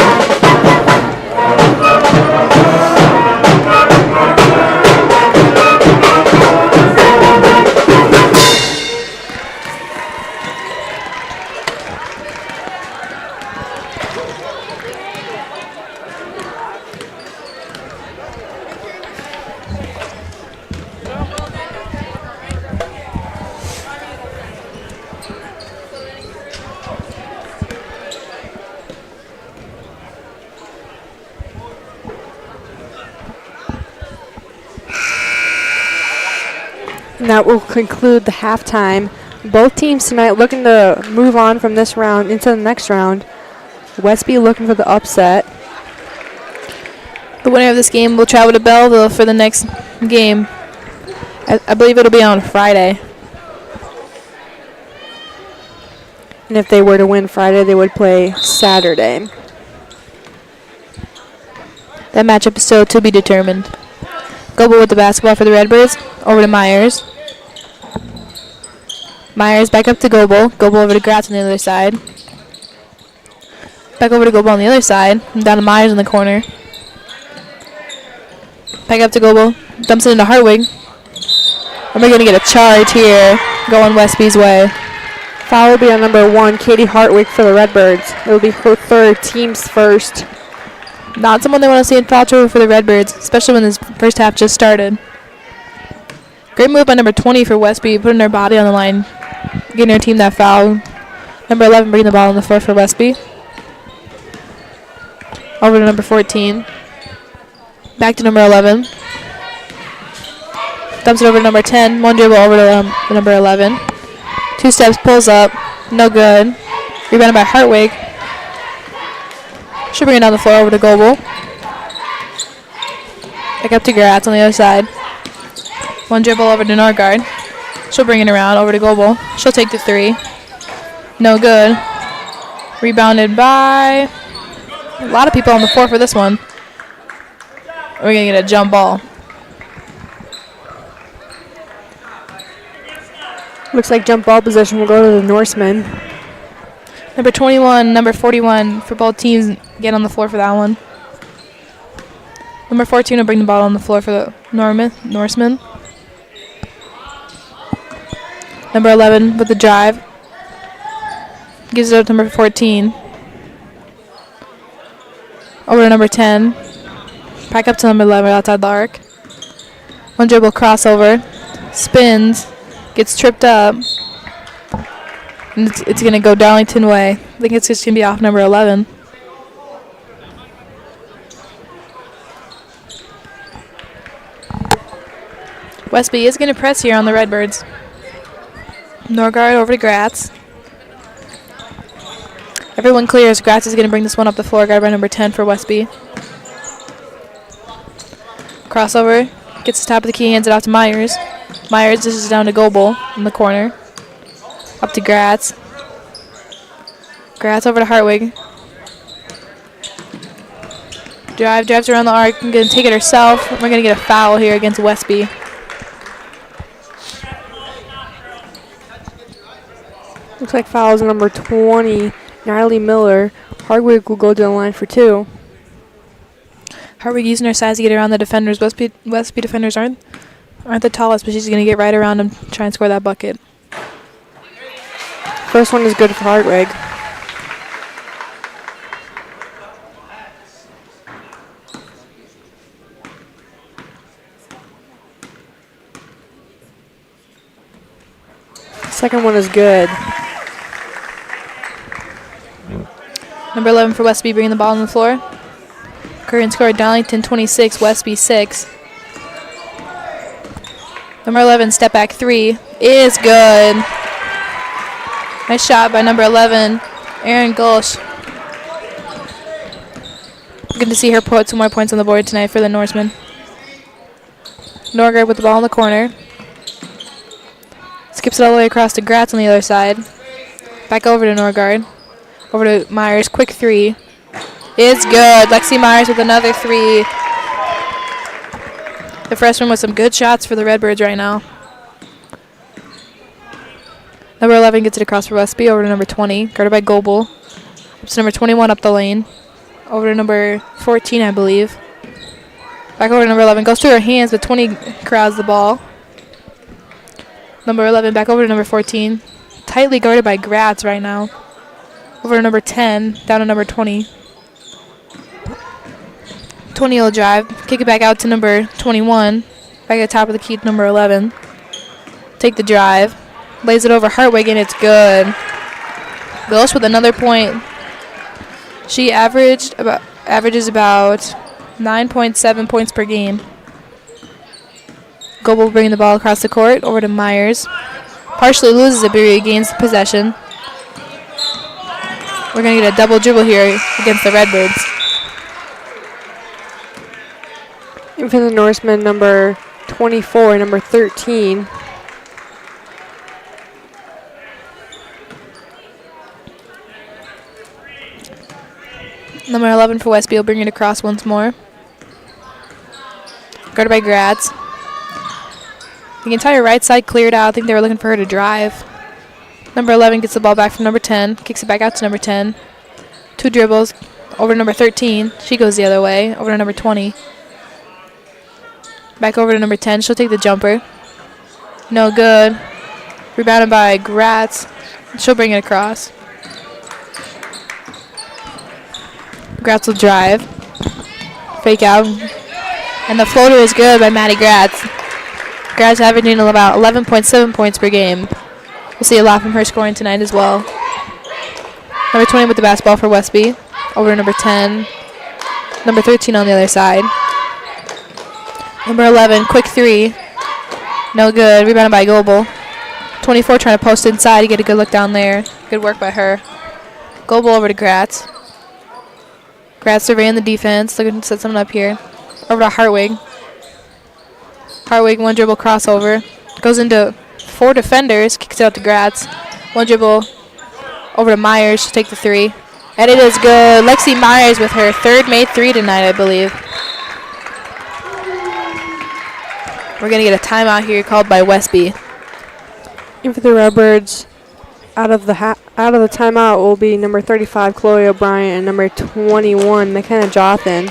S1: And that will conclude the halftime. Both teams tonight looking to move on from this round into the next round. Westby looking for the upset.
S2: The winner of this game will travel to Belleville for the next game. I believe it'll be on Friday.
S1: And if they were to win Friday, they would play Saturday.
S2: That matchup is still to be determined. Goebel with the basketball for the Redbirds. Over to Myers. Myers back up to Goebel. Goebel over to Gratz on the other side. Back over to Goebel on the other side. And down to Myers in the corner. Back up to Goebel. Dumps it into Hartwig. And we're going to get a charge here going Westby's way.
S1: Foul will be on number 1, Katie Hartwig for the Redbirds. It will be her third, team's first.
S2: Not someone they want to see in foul trouble for the Redbirds, especially when this first half just started. Great move by number 20 for Westby, putting her body on the line, getting her team that foul. Number 11 bringing the ball on the floor for Westby. Over to number 14. Back to number 11. Dumps it over to number 10. One dribble over to number 11. 2 steps, pulls up. No good. Rebounded by Hartwig. She'll bring it down the floor over to Goebel. Back up to Gratz on the other side. One dribble over to Norgard. She'll bring it around over to Goebel. She'll take the 3. No good. Rebounded by a lot of people on the floor for this one. We're going to get a jump ball.
S1: Looks like jump ball position will go to the Norsemen.
S2: Number 21, number 41 for both teams get on the floor for that one. Number 14 will bring the ball on the floor for the Norsemen. Number 11 with the drive. Gives it up to number 14. Over to number 10. Back up to number 11 outside the arc. One dribble crossover. Spins. Gets tripped up. And it's going to go Darlington way. I think it's just going to be off number 11. Westby is going to press here on the Redbirds. Norgard over to Gratz. Everyone clears. Gratz is going to bring this one up the floor. Guarded by number 10 for Westby. Crossover. Gets the top of the key. Hands it off to Myers. Myers, this is down to Goebel in the corner. Up to Gratz. Gratz over to Hartwig. Drives around the arc. Going to take it herself. We're going to get a foul here against Westby.
S1: Looks like fouls number 20, Natalie Miller. Hartwig will go to the line for 2.
S2: Hartwig using her size to get around the defenders. Westby defenders aren't the tallest, but she's going to get right around them, try and score that bucket.
S1: First one is good for Hartwig. Second one is good.
S2: Number 11 for Westby bringing the ball on the floor. Current score Darlington 26, Westby 6. Number 11 step back 3 is good. Nice shot by number 11, Erin Gulch. Good to see her put 2 more points on the board tonight for the Norsemen. Norgard with the ball in the corner. Skips it all the way across to Gratz on the other side. Back over to Norgard. Over to Myers. Quick 3. Is good. Lexi Myers with another 3. The freshman with some good shots for the Redbirds right now. Number 11 gets it across for Westby, over to number 20, guarded by Goebel. Up to number 21 up the lane. Over to number 14, I believe. Back over to number 11. Goes through her hands, but 20 corrals the ball. Number 11 back over to number 14. Tightly guarded by Gratz right now. Over to number 10, down to number 20. 20 will drive. Kick it back out to number 21. Back at the top of the key to number 11. Take the drive. Lays it over Hartwig, and it's good. Ghost with another point. She averages about 9.7 points per game. Goebel bringing the ball across the court over to Myers. Partially loses it, but regains possession. We're going to get a double dribble here against the Redbirds.
S1: And for the Norsemen, number 24, number 13.
S2: Number 11 for Westby will bring it across once more. Guarded by Gratz. The entire right side cleared out. I think they were looking for her to drive. Number 11 gets the ball back from number 10. Kicks it back out to number 10. 2 dribbles. Over to number 13. She goes the other way. Over to number 20. Back over to number 10. She'll take the jumper. No good. Rebounded by Gratz. She'll bring it across. Gratz will drive. Fake out. And the floater is good by Maddie Gratz. Gratz averaging about 11.7 points per game. We'll see a lot from her scoring tonight as well. Number 20 with the basketball for Westby. Over to number 10. Number 13 on the other side. Number 11, quick 3. No good. Rebounded by Goebel. 24 trying to post inside to get a good look down there. Good work by her. Goebel over to Gratz. Gratz surveying the defense. Looking to set something up here. Over to Hartwig. Hartwig, 1 dribble crossover. Goes into 4 defenders. Kicks it out to Gratz. 1 dribble over to Myers to take the 3. And it is good. Lexi Myers with her 3rd made 3 tonight, I believe. We're going to get a timeout here called by Westby.
S1: And for the Redbirds, out of the timeout will be number 35, Chloe O'Brien, and number 21, McKenna Jothan.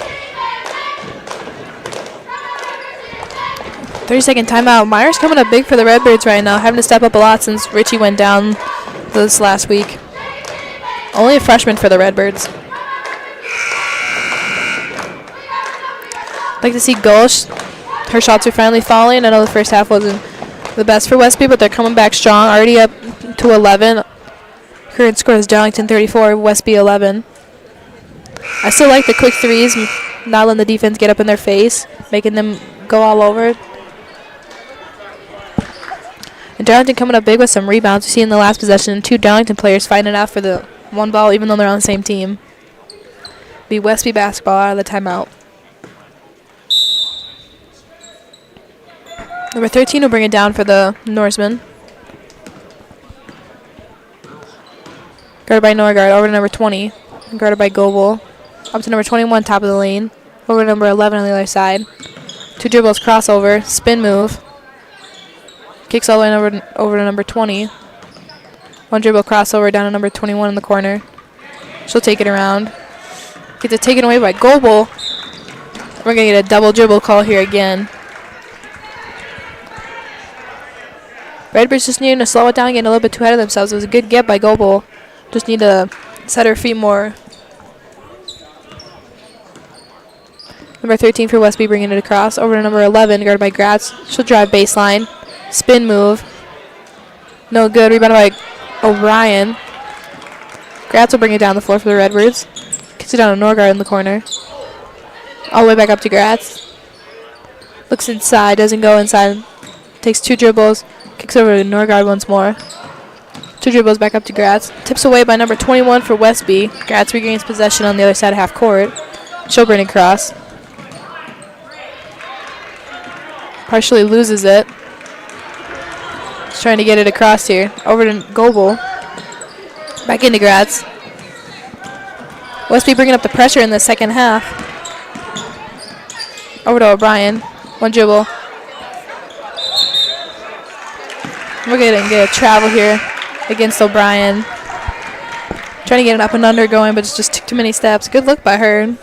S2: 30-second timeout. Myers coming up big for the Redbirds right now, having to step up a lot since Richie went down this last week. Only a freshman for the Redbirds. Like to see Gulch. Her shots are finally falling. I know the first half wasn't the best for Westby, but they're coming back strong. Already up to 11. Current score is Darlington 34, Westby 11. I still like the quick 3s, not letting the defense get up in their face, making them go all over. And Darlington coming up big with some rebounds. We see in the last possession 2 Darlington players fighting it out for the 1 ball, even though they're on the same team. Be Westby basketball out of the timeout. Number 13 will bring it down for the Norsemen. Guarded by Norgard, over to number 20. Guarded by Goebel. Up to number 21, top of the lane. Over to number 11 on the other side. 2 dribbles, crossover, spin move. Kicks all the way over to number 20. 1 dribble, crossover down to number 21 in the corner. She'll take it around. Gets it taken away by Goebel. We're going to get a double dribble call here again. Redbirds just needing to slow it down, getting a little bit too ahead of themselves. It was a good get by Goebel. Just need to set her feet more. Number 13 for Westby bringing it across. Over to number 11, guarded by Gratz. She'll drive baseline. Spin move. No good. Rebounded by O'Brien. Gratz will bring it down the floor for the Redbirds. Kicks it down to Norgard in the corner. All the way back up to Gratz. Looks inside. Doesn't go inside. Takes 2 dribbles. Kicks over to Norgard once more. 2 dribbles back up to Gratz. Tips away by number 21 for Westby. Gratz regains possession on the other side of half court. She'll bring it across. Partially loses it. Just trying to get it across here. Over to Goebel. Back into Gratz. Westby bringing up the pressure in the second half. Over to O'Brien. 1 dribble. We're going to get a travel here against O'Brien. Trying to get an up and under going, but it just took too many steps. Good look by her.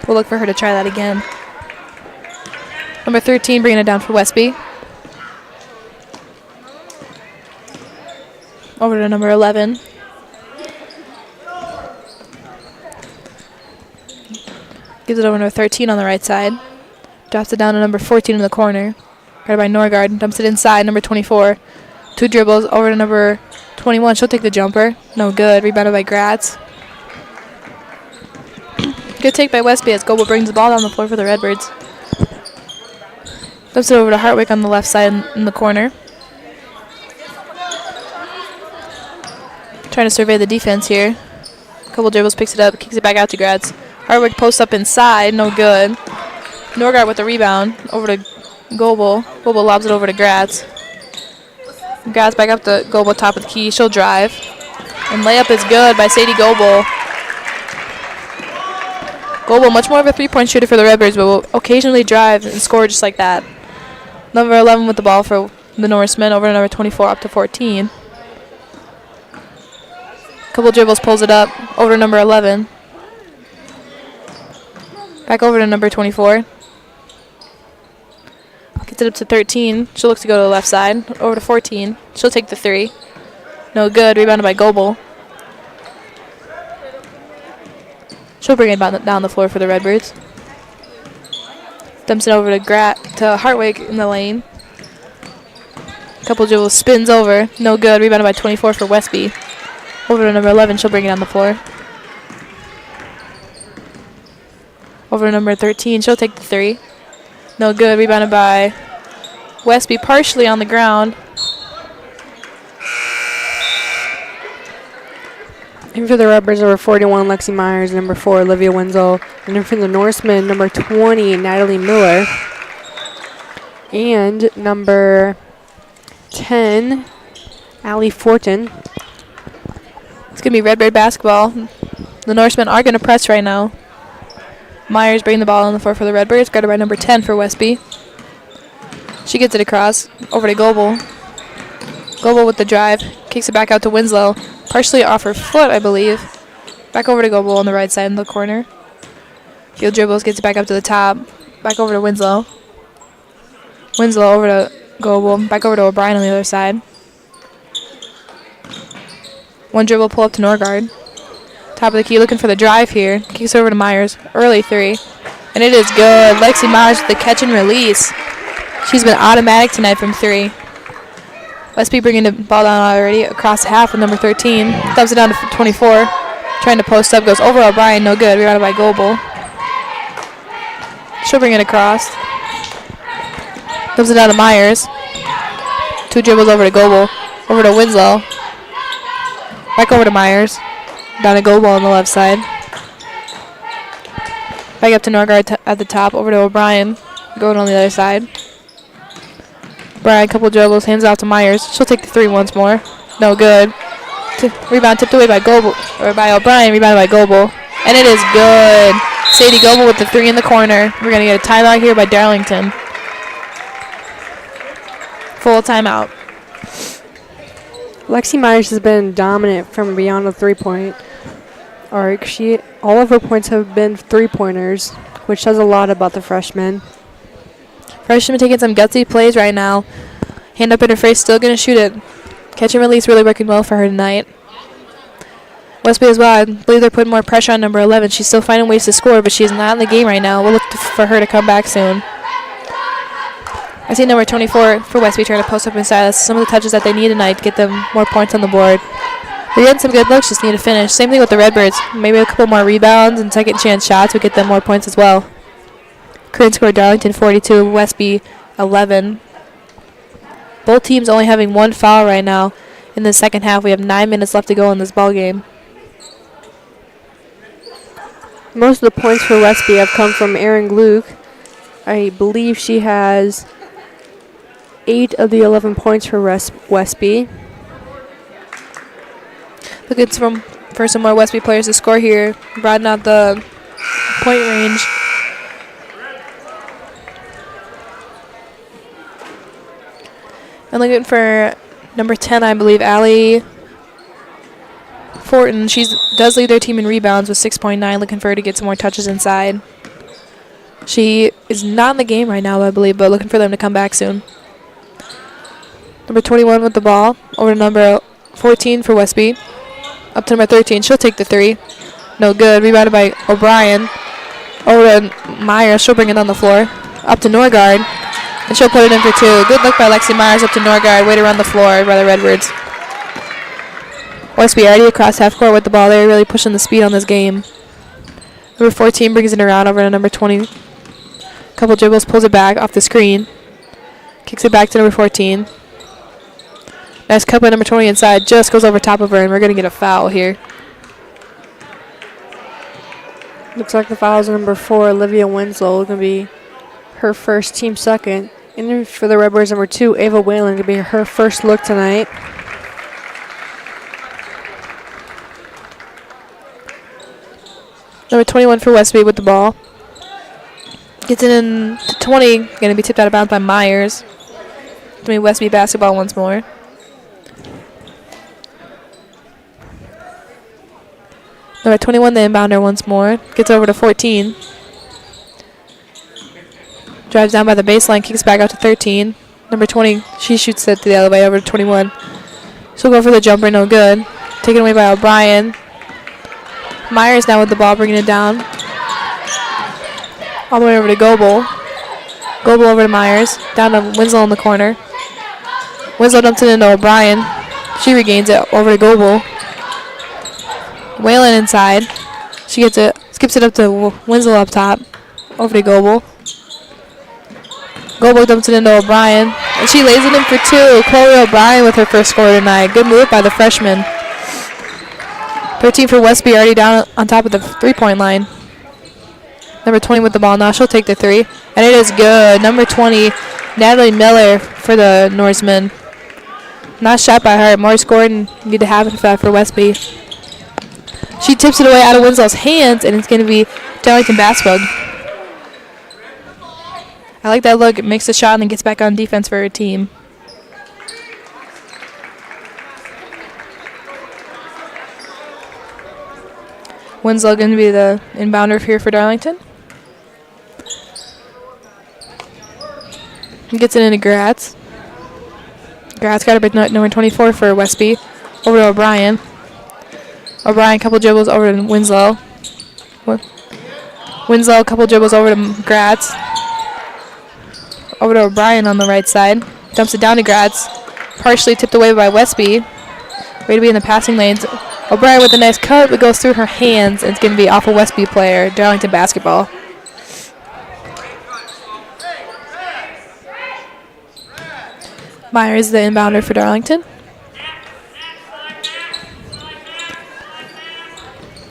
S2: We'll look for her to try that again. Number 13 bringing it down for Westby. Over to number 11. Gives it over to number 13 on the right side. Drops it down to number 14 in the corner. Guarded by Norgard. Dumps it inside, number 24. 2 dribbles over to number 21. She'll take the jumper. No good. Rebounded by Gratz. Good take by Westby as Goble brings the ball down the floor for the Redbirds. Dumps it over to Hartwick on the left side in the corner. Trying to survey the defense here. Couple dribbles, picks it up, kicks it back out to Gratz. Hartwick posts up inside, no good. Norgard with the rebound, over to Goble. Goble lobs it over to Gratz. Gratz back up to Goble, top of the key. She'll drive. And layup is good by Sadie Goble. Goble, much more of a three-point shooter for the Redbirds, but will occasionally drive and score just like that. Number 11 with the ball for the Norsemen, over to number 24, up to 14. Couple dribbles, pulls it up, over to number 11. Back over to number 24. Gets it up to 13. She'll look to go to the left side, over to 14. She'll take the 3. No good, rebounded by Goble. She'll bring it down the floor for the Redbirds. Dumps it over to Hartwig in the lane. Couple dribbles, spins over. No good. Rebounded by 24 for Westby. Over to number 11. She'll bring it down the floor. Over to number 13. She'll take the 3. No good. Rebounded by Westby, partially on the ground.
S1: And for the Redbirds, number 41, Lexi Myers. Number 4, Olivia Wenzel. And then for the Norsemen, number 20, Natalie Miller. And number 10, Allie Fortin.
S2: It's going to be Redbird basketball. The Norsemen are going to press right now. Myers bringing the ball on the floor for the Redbirds. Guarded by number 10 for Westby. She gets it across. Over to Goble. Goble with the drive. Kicks it back out to Winslow. Partially off her foot, I believe. Back over to Goble on the right side in the corner. Field dribbles, gets it back up to the top. Back over to Winslow. Winslow over to Goble. Back over to O'Brien on the other side. One dribble, pull up to Norgard. Top of the key, looking for the drive here. Kicks over to Myers. Early 3. And it is good. Lexi Myers with the catch and release. She's been automatic tonight from 3. Westby bringing the ball down already across half with number 13. Dumps it down to 24. Trying to post up. Goes over O'Brien. No good. Rebounded by Goble. She'll bring it across. Dumps it down to Myers. 2 dribbles over to Goble. Over to Winslow. Back over to Myers. Down to Goble on the left side. Back up to Norgard at the top. Over to O'Brien. Going on the other side. O'Brien, couple dribbles, hands off to Myers. She'll take the 3 once more. No good. Rebound tipped away by Goble, or by O'Brien. Rebounded by Goble, and it is good. Sadie Goble with the 3 in the corner. We're gonna get a timeout here by Darlington. Full timeout.
S1: Lexi Myers has been dominant from beyond the 3-point arc. All of her points have been 3-pointers, which says a lot about the freshman.
S2: Freshman taking some gutsy plays right now. Hand up in her face, still going to shoot it. Catch and release really working well for her tonight. Westby as well, I believe they're putting more pressure on number 11. She's still finding ways to score, but she's not in the game right now. We'll look for her to come back soon. I see number 24 for Westby trying to post up inside. That's some of the touches that they need tonight to get them more points on the board. They're getting some good looks, just need to finish. Same thing with the Redbirds. Maybe a couple more rebounds and second chance shots would get them more points as well. Current score, Darlington 42, Westby 11. Both teams only having 1 foul right now in the second half. We have 9 minutes left to go in this ball game.
S1: Most of the points for Westby have come from Erin Gluck. I believe she has 8 of the 11 points for Westby.
S2: Looking for some more Westby players to score here. Broaden out the point range. And looking for Number 10, I believe, Allie Fortin. She does lead their team in rebounds with 6.9, looking for her to get some more touches inside. She is not in the game right now, I believe, but looking for them to come back soon. Number 21 with the ball. Over to number 14 for Westby. Up to number 13. She'll take the three. No good. Rebounded by O'Brien. Over to Myers. She'll bring it on the floor. Up to Norgard. And she'll put it in for two. Good look by Lexi Myers up to Norgard. Way to run the floor by the Redbirds. Westby already across half court with the ball. They're really pushing the speed on this game. Number 14 brings it around over to number 20. Couple dribbles. Pulls it back off the screen. Kicks it back to number 14. Nice cut by number 20 inside. Just goes over top of her, and we're going to get a foul here.
S1: Looks like the foul is number 4, Olivia Winslow. Going to be her first, team second. And for the Redbirds, number 2, Ava Whalen. Going to be her first look tonight.
S2: Number 21 for Westby with the ball. Gets it in to 20. Going to be tipped out of bounds by Myers. It's going to be Westby basketball once more. Number 21, the inbounder once more. Gets over to 14. Drives down by the baseline, kicks back out to 13. Number 20, she shoots it the other way over to 21. She'll go for the jumper, no good. Taken away by O'Brien. Myers now with the ball, bringing it down. All the way over to Goebel. Goebel over to Myers. Down to Winslow in the corner. Winslow dumps it into O'Brien. She regains it over to Goebel. Whalen inside. She gets it, skips it up to Winslow up top. Over to Goebel. Goebel dumps it into O'Brien. And she lays it in for two. Chloe O'Brien with her first score tonight. Good move by the freshman. 13 for Westby, already down on top of the three-point line. Number 20 with the ball now. She'll take the three. And it is good. Number 20, Natalie Miller for the Norsemen. Nice shot by her. More scoring need to happen for that for Westby. She tips it away out of Winslow's hands, and it's going to be Darlington basketball. I like that look. It makes a shot and then gets back on defense for her team. Winslow going to be the inbounder here for Darlington. He gets it into Gratz. Gratz got it by number 24 for Westby. Over to O'Brien. O'Brien, couple dribbles over to Winslow. Winslow, couple dribbles over to Gratz. Over to O'Brien on the right side. Dumps it down to Gratz. Partially tipped away by Westby. Way to be in the passing lanes. O'Brien with a nice cut, but goes through her hands, and it's going to be off a Westby player. Darlington basketball. Myers, the inbounder for Darlington.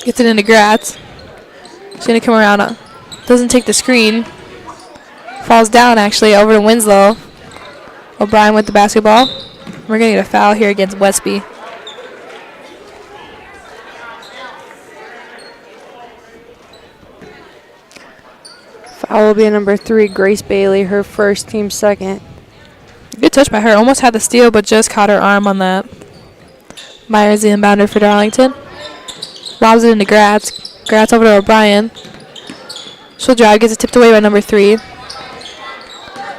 S2: Gets it into Gratz. She's going to come around. Doesn't take the screen. Falls down, actually, over to Winslow. O'Brien with the basketball. We're going to get a foul here against Westby.
S1: Foul will be number 3, Grace Bailey, her first, team second.
S2: Good touch by her. Almost had the steal, but just caught her arm on that. Myers, the inbounder for Darlington. Lobs it into Gratz. Gratz over to O'Brien. She'll drive, gets it tipped away by number 3.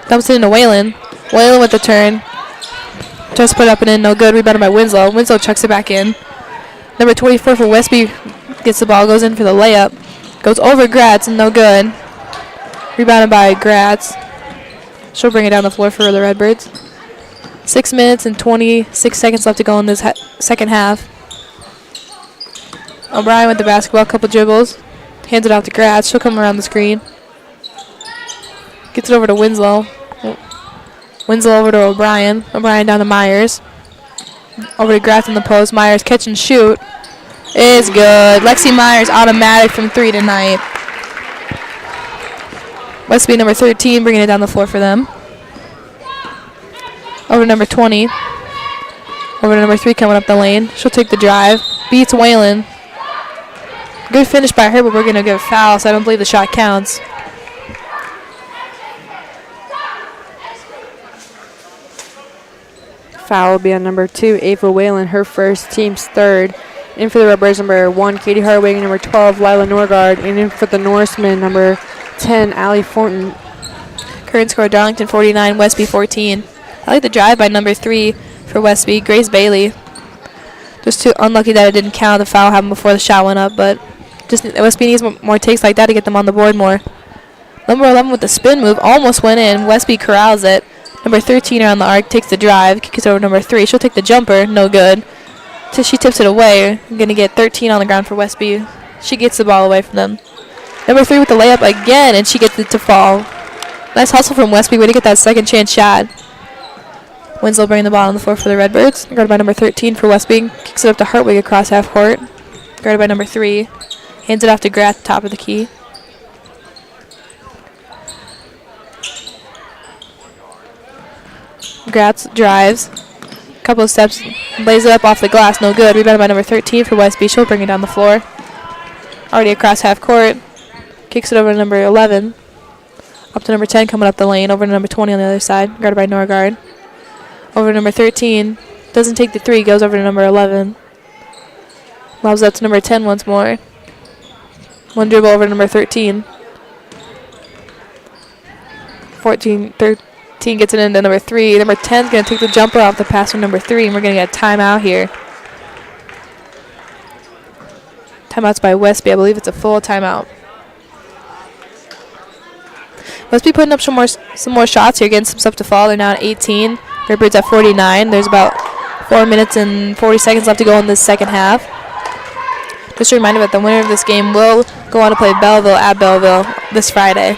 S2: Dumps it into Whalen. Whalen with the turn. Just put up and in, no good. Rebounded by Winslow. Winslow chucks it back in. Number 24 for Westby gets the ball, goes in for the layup. Goes over Gratz and no good. Rebounded by Gratz. She'll bring it down the floor for the Redbirds. 6 minutes and 26 seconds left to go in this second half. O'Brien with the basketball, couple dribbles. Hands it off to Gratz. She'll come around the screen. Gets it over to Winslow. Winslow over to O'Brien. O'Brien down to Myers. Over to Gratz in the post. Myers catch and shoot. Is good. Lexi Myers automatic from 3 tonight. Westby number 13 bringing it down the floor for them. Over to number 20. Over to number 3 coming up the lane. She'll take the drive. Beats Whalen. Good finish by her, but we're going to get a foul, so I don't believe the shot counts.
S1: foul will be on number 2, Ava Whalen, her first, team's third. In for the Redbirds, number 1, Katie Hartwig, number 12, Lila Norgard, and in for the Norsemen, number 10, Allie Fortin.
S2: Current score, Darlington 49, Westby 14. I like the drive by number 3 for Westby, Grace Bailey. Just too unlucky that it didn't count. The foul happened before the shot went up, but just Westby needs more takes like that to get them on the board more. Number 11 with the spin move almost went in. Westby corrals it. Number 13 around the arc takes the drive, kicks it over number 3. She'll take the jumper, no good. So she tips it away. Going to get 13 on the ground for Westby. She gets the ball away from them. Number 3 with the layup again, and she gets it to fall. Nice hustle from Westby. Way to get that second chance shot. Winslow bringing the ball on the floor for the Redbirds. Guarded by number 13 for Westby. Kicks it up to Hartwig across half court. Guarded by number 3. Hands it off to Grath, top of the key. Gratz drives. Couple of steps. Lays it up off the glass. No good. Rebounded by number 13 for Westby. She'll bring it down the floor. Already across half court. Kicks it over to number 11. Up to number 10 coming up the lane. Over to number 20 on the other side. Guarded by Norgard. Over to number 13. Doesn't take the 3. Goes over to number 11. Lobs up to number 10 once more. One dribble over to number 13. 13 gets it into number 3. Number 10 is going to take the jumper off the pass from number 3, and we're going to get a timeout here. Timeouts by Westby. I believe it's a full timeout. Westby putting up some more shots here, getting some stuff to fall. They're now at 18. Redbirds at 49. There's about 4 minutes and 40 seconds left to go in this second half. Just a reminder that the winner of this game will go on to play Belleville at Belleville this Friday.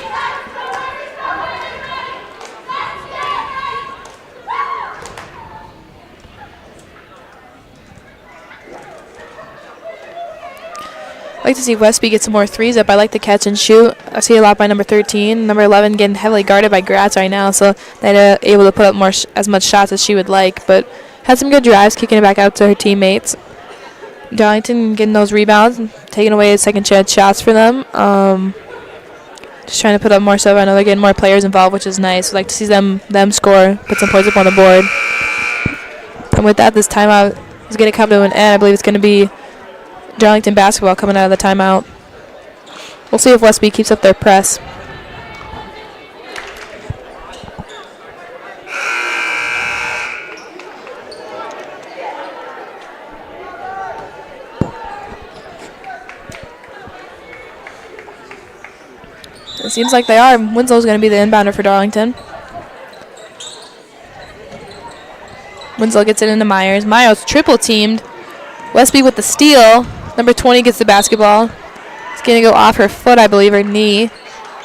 S2: I like to see Westby get some more threes up. I like the catch and shoot. I see a lot by number 13. Number 11 getting heavily guarded by Gratz right now, so they're able to put up as much shots as she would like. But had some good drives, kicking it back out to her teammates. Darlington getting those rebounds, taking away second chance shots for them. Just trying to put up more stuff. I know they're getting more players involved, which is nice. I'd like to see them score, put some points up on the board. And with that, this timeout is going to come to an end. I believe it's going to be Darlington basketball coming out of the timeout. We'll see if Westby keeps up their press. It seems like they are. Winslow's going to be the inbounder for Darlington. Winslow gets it into Myers. Myers triple teamed. Westby with the steal. Number 20 gets the basketball. It's going to go off her foot, I believe, her knee.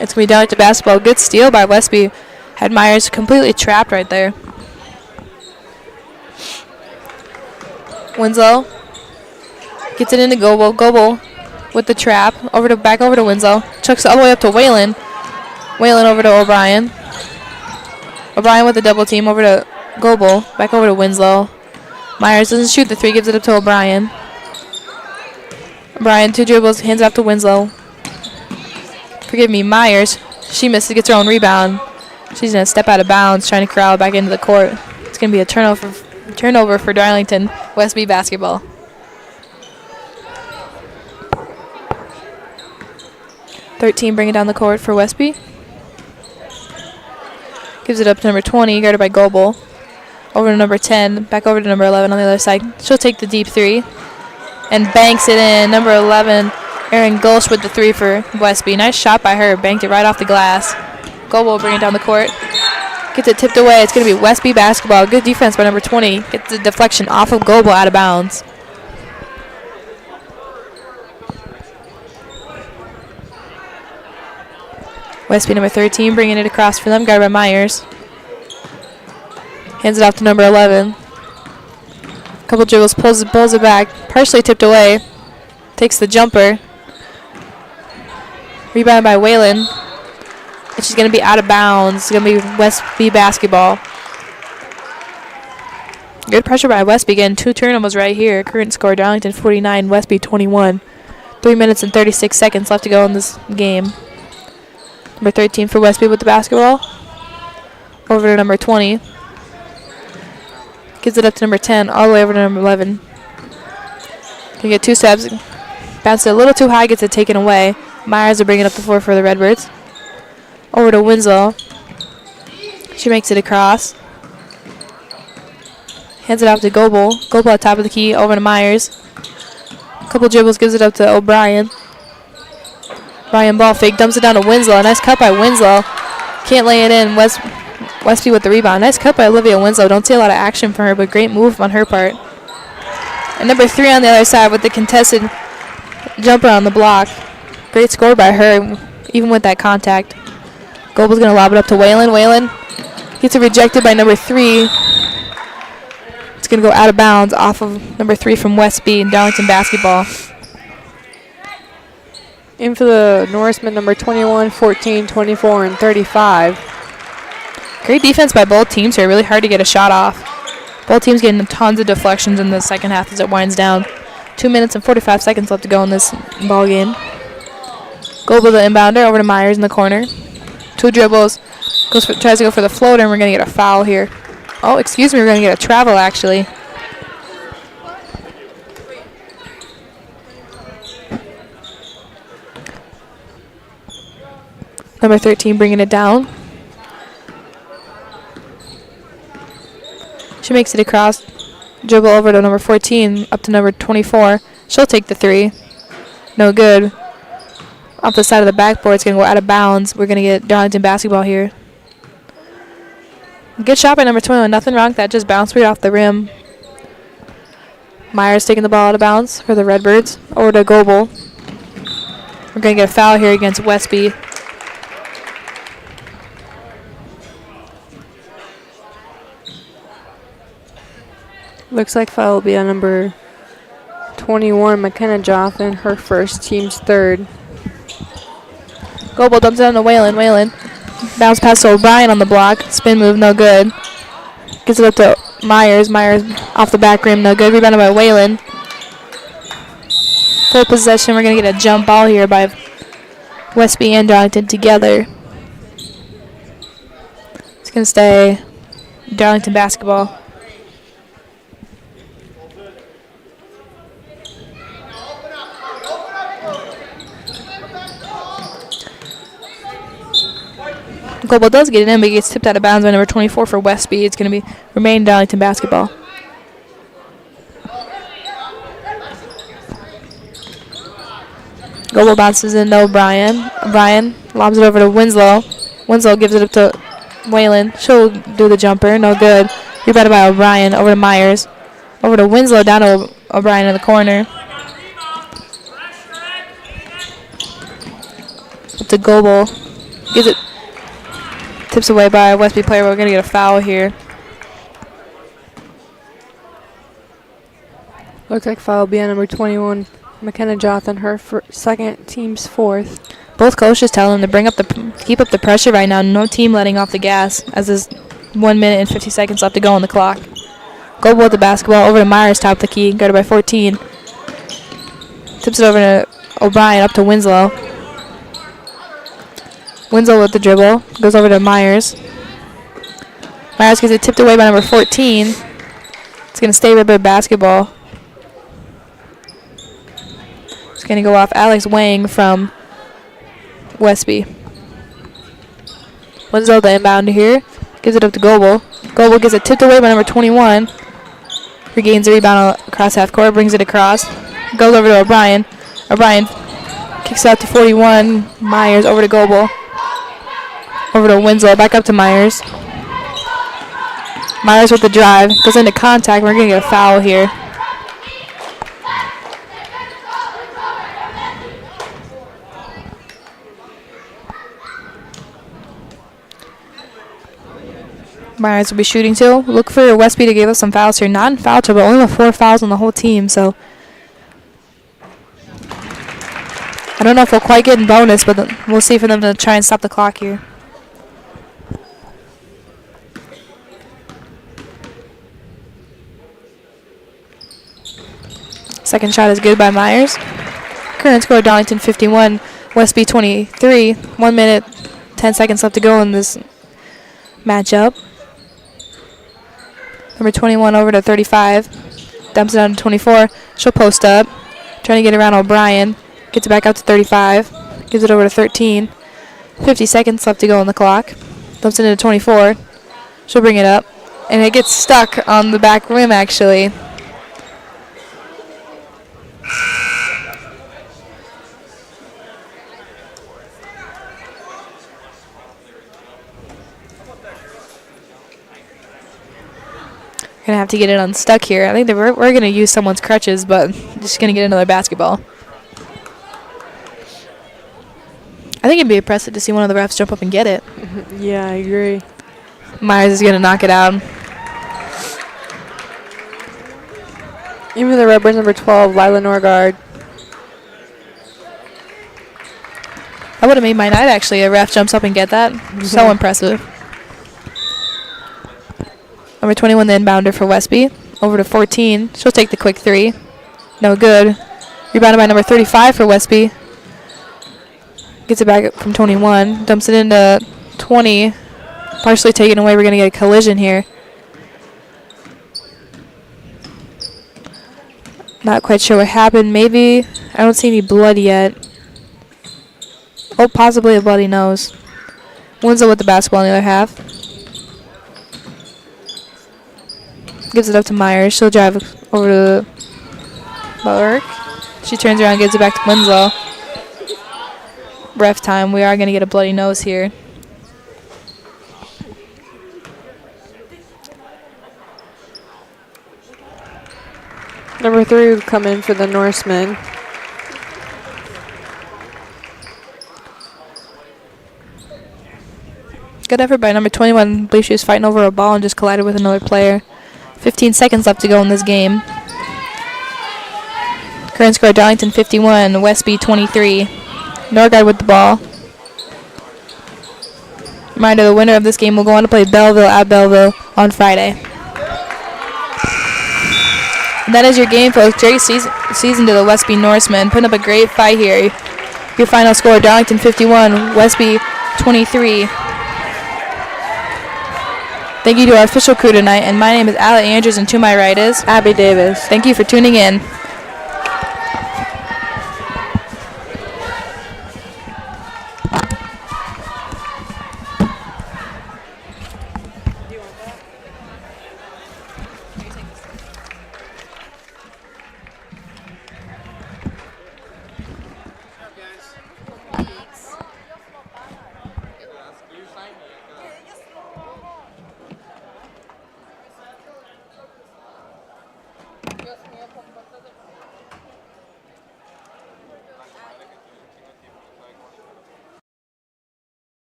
S2: It's going to be down to basketball. Good steal by Westby. Had Myers completely trapped right there. Winslow gets it into Goebel. Goebel with the trap. Back over to Winslow. Chucks it all the way up to Whalen. Whalen over to O'Brien. O'Brien with the double team over to Goebel. Back over to Winslow. Myers doesn't shoot the 3, gives it up to O'Brien. O'Brien, 2 dribbles, hands off to Winslow. Forgive me, Myers. She misses, gets her own rebound. She's going to step out of bounds, trying to corral back into the court. It's going to be a turnover for Darlington Westby basketball. .13 bring it down the court for Westby. Gives it up to number 20, guarded by Goebel. Over to number 10, back over to number 11 on the other side. She'll take the deep 3 and banks it in. Number 11, Erin Gulch with the 3 for Westby. Nice shot by her. Banked it right off the glass. Goebel will bring it down the court. Gets it tipped away. It's going to be Westby basketball. Good defense by number 20. Gets the deflection off of Goebel out of bounds. Westby number 13 bringing it across for them. Guarded by Myers. Hands it off to number 11. Couple dribbles, pulls it back. Partially tipped away. Takes the jumper. Rebounded by Whalen. And she's going to be out of bounds. It's going to be Westby basketball. Good pressure by Westby. Again, 2 turnovers right here. Current score, Darlington 49, Westby 21. 3 minutes and 36 seconds left to go in this game. Number 13 for Westby with the basketball. Over to number 20. Gives it up to number 10, all the way over to number 11. Can get 2 steps. Bounces it a little too high, gets it taken away. Myers will bring it up the floor for the Redbirds. Over to Winslow. She makes it across. Hands it off to Goebel. Goebel at top of the key, over to Myers. Couple dribbles, gives it up to O'Brien. O'Brien ball fake, dumps it down to Winslow. Nice cut by Winslow. Can't lay it in. Westby with the rebound. Nice cut by Olivia Winslow. Don't see a lot of action from her, but great move on her part. And number 3 on the other side with the contested jumper on the block. Great score by her, even with that contact. Goebel's going to lob it up to Whalen. Whalen gets it rejected by number 3. It's going to go out of bounds off of number 3 from Westby in Darlington basketball.
S1: In for the Norsemen, number 21, 14, 24, and 35.
S2: Great defense by both teams here. Really hard to get a shot off. Both teams getting tons of deflections in the second half as it winds down. 2 minutes and 45 seconds left to go in this ball game. Goebel the inbounder over to Myers in the corner. 2 dribbles. Tries to go for the floater, and we're going to get a foul here. Oh, excuse me, we're going to get a travel, actually. Number 13 bringing it down. She makes it across. Dribble over to number 14, up to number 24. She'll take the 3. No good. Off the side of the backboard, it's going to go out of bounds. We're going to get Darlington basketball here. Good shot by number 21. Nothing wrong with that. Just bounced right off the rim. Myers taking the ball out of bounds for the Redbirds. Over to Goebel. We're going to get a foul here against Westby.
S1: Looks like foul will be on number 21, McKenna Jotham, her first, team's 3rd.
S2: Goebel dumps it down to Whalen. Whalen bounce pass to O'Brien on the block. Spin move, no good. Gives it up to Myers. Myers off the back rim, no good. Rebounded by Whalen. Full possession. We're going to get a jump ball here by Westby and Darlington together. It's going to stay Darlington basketball. Goebel does get it in, but he gets tipped out of bounds by number 24 for Westby. It's going to remain Darlington basketball. Goebel bounces into O'Brien. O'Brien lobs it over to Winslow. Winslow gives it up to Whalen. She'll do the jumper. No good. Rebounded by O'Brien. Over to Myers. Over to Winslow. Down to O'Brien in the corner. Up to Goebel. Gives it. Tips away by a Westby player. We're going to get a foul here.
S1: Looks like foul will be on number 21, McKenna Jotham, her 2nd, team's 4th.
S2: Both coaches tell them to keep up the pressure right now. No team letting off the gas as there's 1 minute and 50 seconds left to go on the clock. Goebel with the basketball over to Myers, top of the key, guarded by 14. Tips it over to O'Brien, up to Winslow. Winslow with the dribble. Goes over to Myers. Myers gets it tipped away by number 14. It's going to stay Redbird basketball. It's going to go off Alex Wang from Westby. Winslow the inbound here. Gives it up to Goebel. Goebel gets it tipped away by number 21. Regains the rebound across half court. Brings it across. Goes over to O'Brien. O'Brien kicks out to 41. Myers over to Goebel. Over to Winslow, back up to Myers. Myers with the drive, goes into contact. We're going to get a foul here. Myers will be shooting too. Look for Westby to give us some fouls here. Not in foul trouble, but only 4 fouls on the whole team, so I don't know if we'll quite get in bonus, but we'll see for them to try and stop the clock here. Second shot is good by Myers. Current score Darlington 51, Westby 23. 1 minute, 10 seconds left to go in this matchup. Number 21 over to 35. Dumps it down to 24. She'll post up. Trying to get around O'Brien. Gets it back out to 35. Gives it over to 13. 50 seconds left to go on the clock. Dumps it into 24. She'll bring it up. And it gets stuck on the back rim, actually. Gonna have to get it unstuck here. I think that we're gonna use someone's crutches, but just gonna get another basketball. I think it'd be impressive to see one of the refs jump up and get it.
S1: Yeah, I agree.
S2: Myers is gonna knock it out.
S1: Even the Redbirds number 12, Lila Norgard.
S2: That would have made my night, actually. A ref jumps up and get that. So impressive. Number 21, the inbounder for Westby. Over to 14. She'll take the quick three. No good. Rebounded by number 35 for Westby. Gets it back up from 21. Dumps it into 20. Partially taken away. We're going to get a collision here. Not quite sure what happened. Maybe. I don't see any blood yet. Oh, possibly a bloody nose. Winslow with the basketball in the other half. Gives it up to Myers. She'll drive over to Burke. She turns around and gives it back to Winslow. Ref time. We are going to get a bloody nose here.
S1: Number 3 would come in for the Norsemen.
S2: Good effort by number 21. I believe she was fighting over a ball and just collided with another player. 15 seconds left to go in this game. Current score, Darlington 51, Westby 23. Norgard with the ball. Reminder, the winner of this game will go on to play Belleville at Belleville on Friday. And that is your game, folks. Jerry season to the Westby Norsemen, putting up a great fight here. Your final score, Darlington 51, Westby 23. Thank you to our official crew tonight, and my name is Alec Andrews, and to my right is
S1: Abby Davis.
S2: Thank you for tuning in.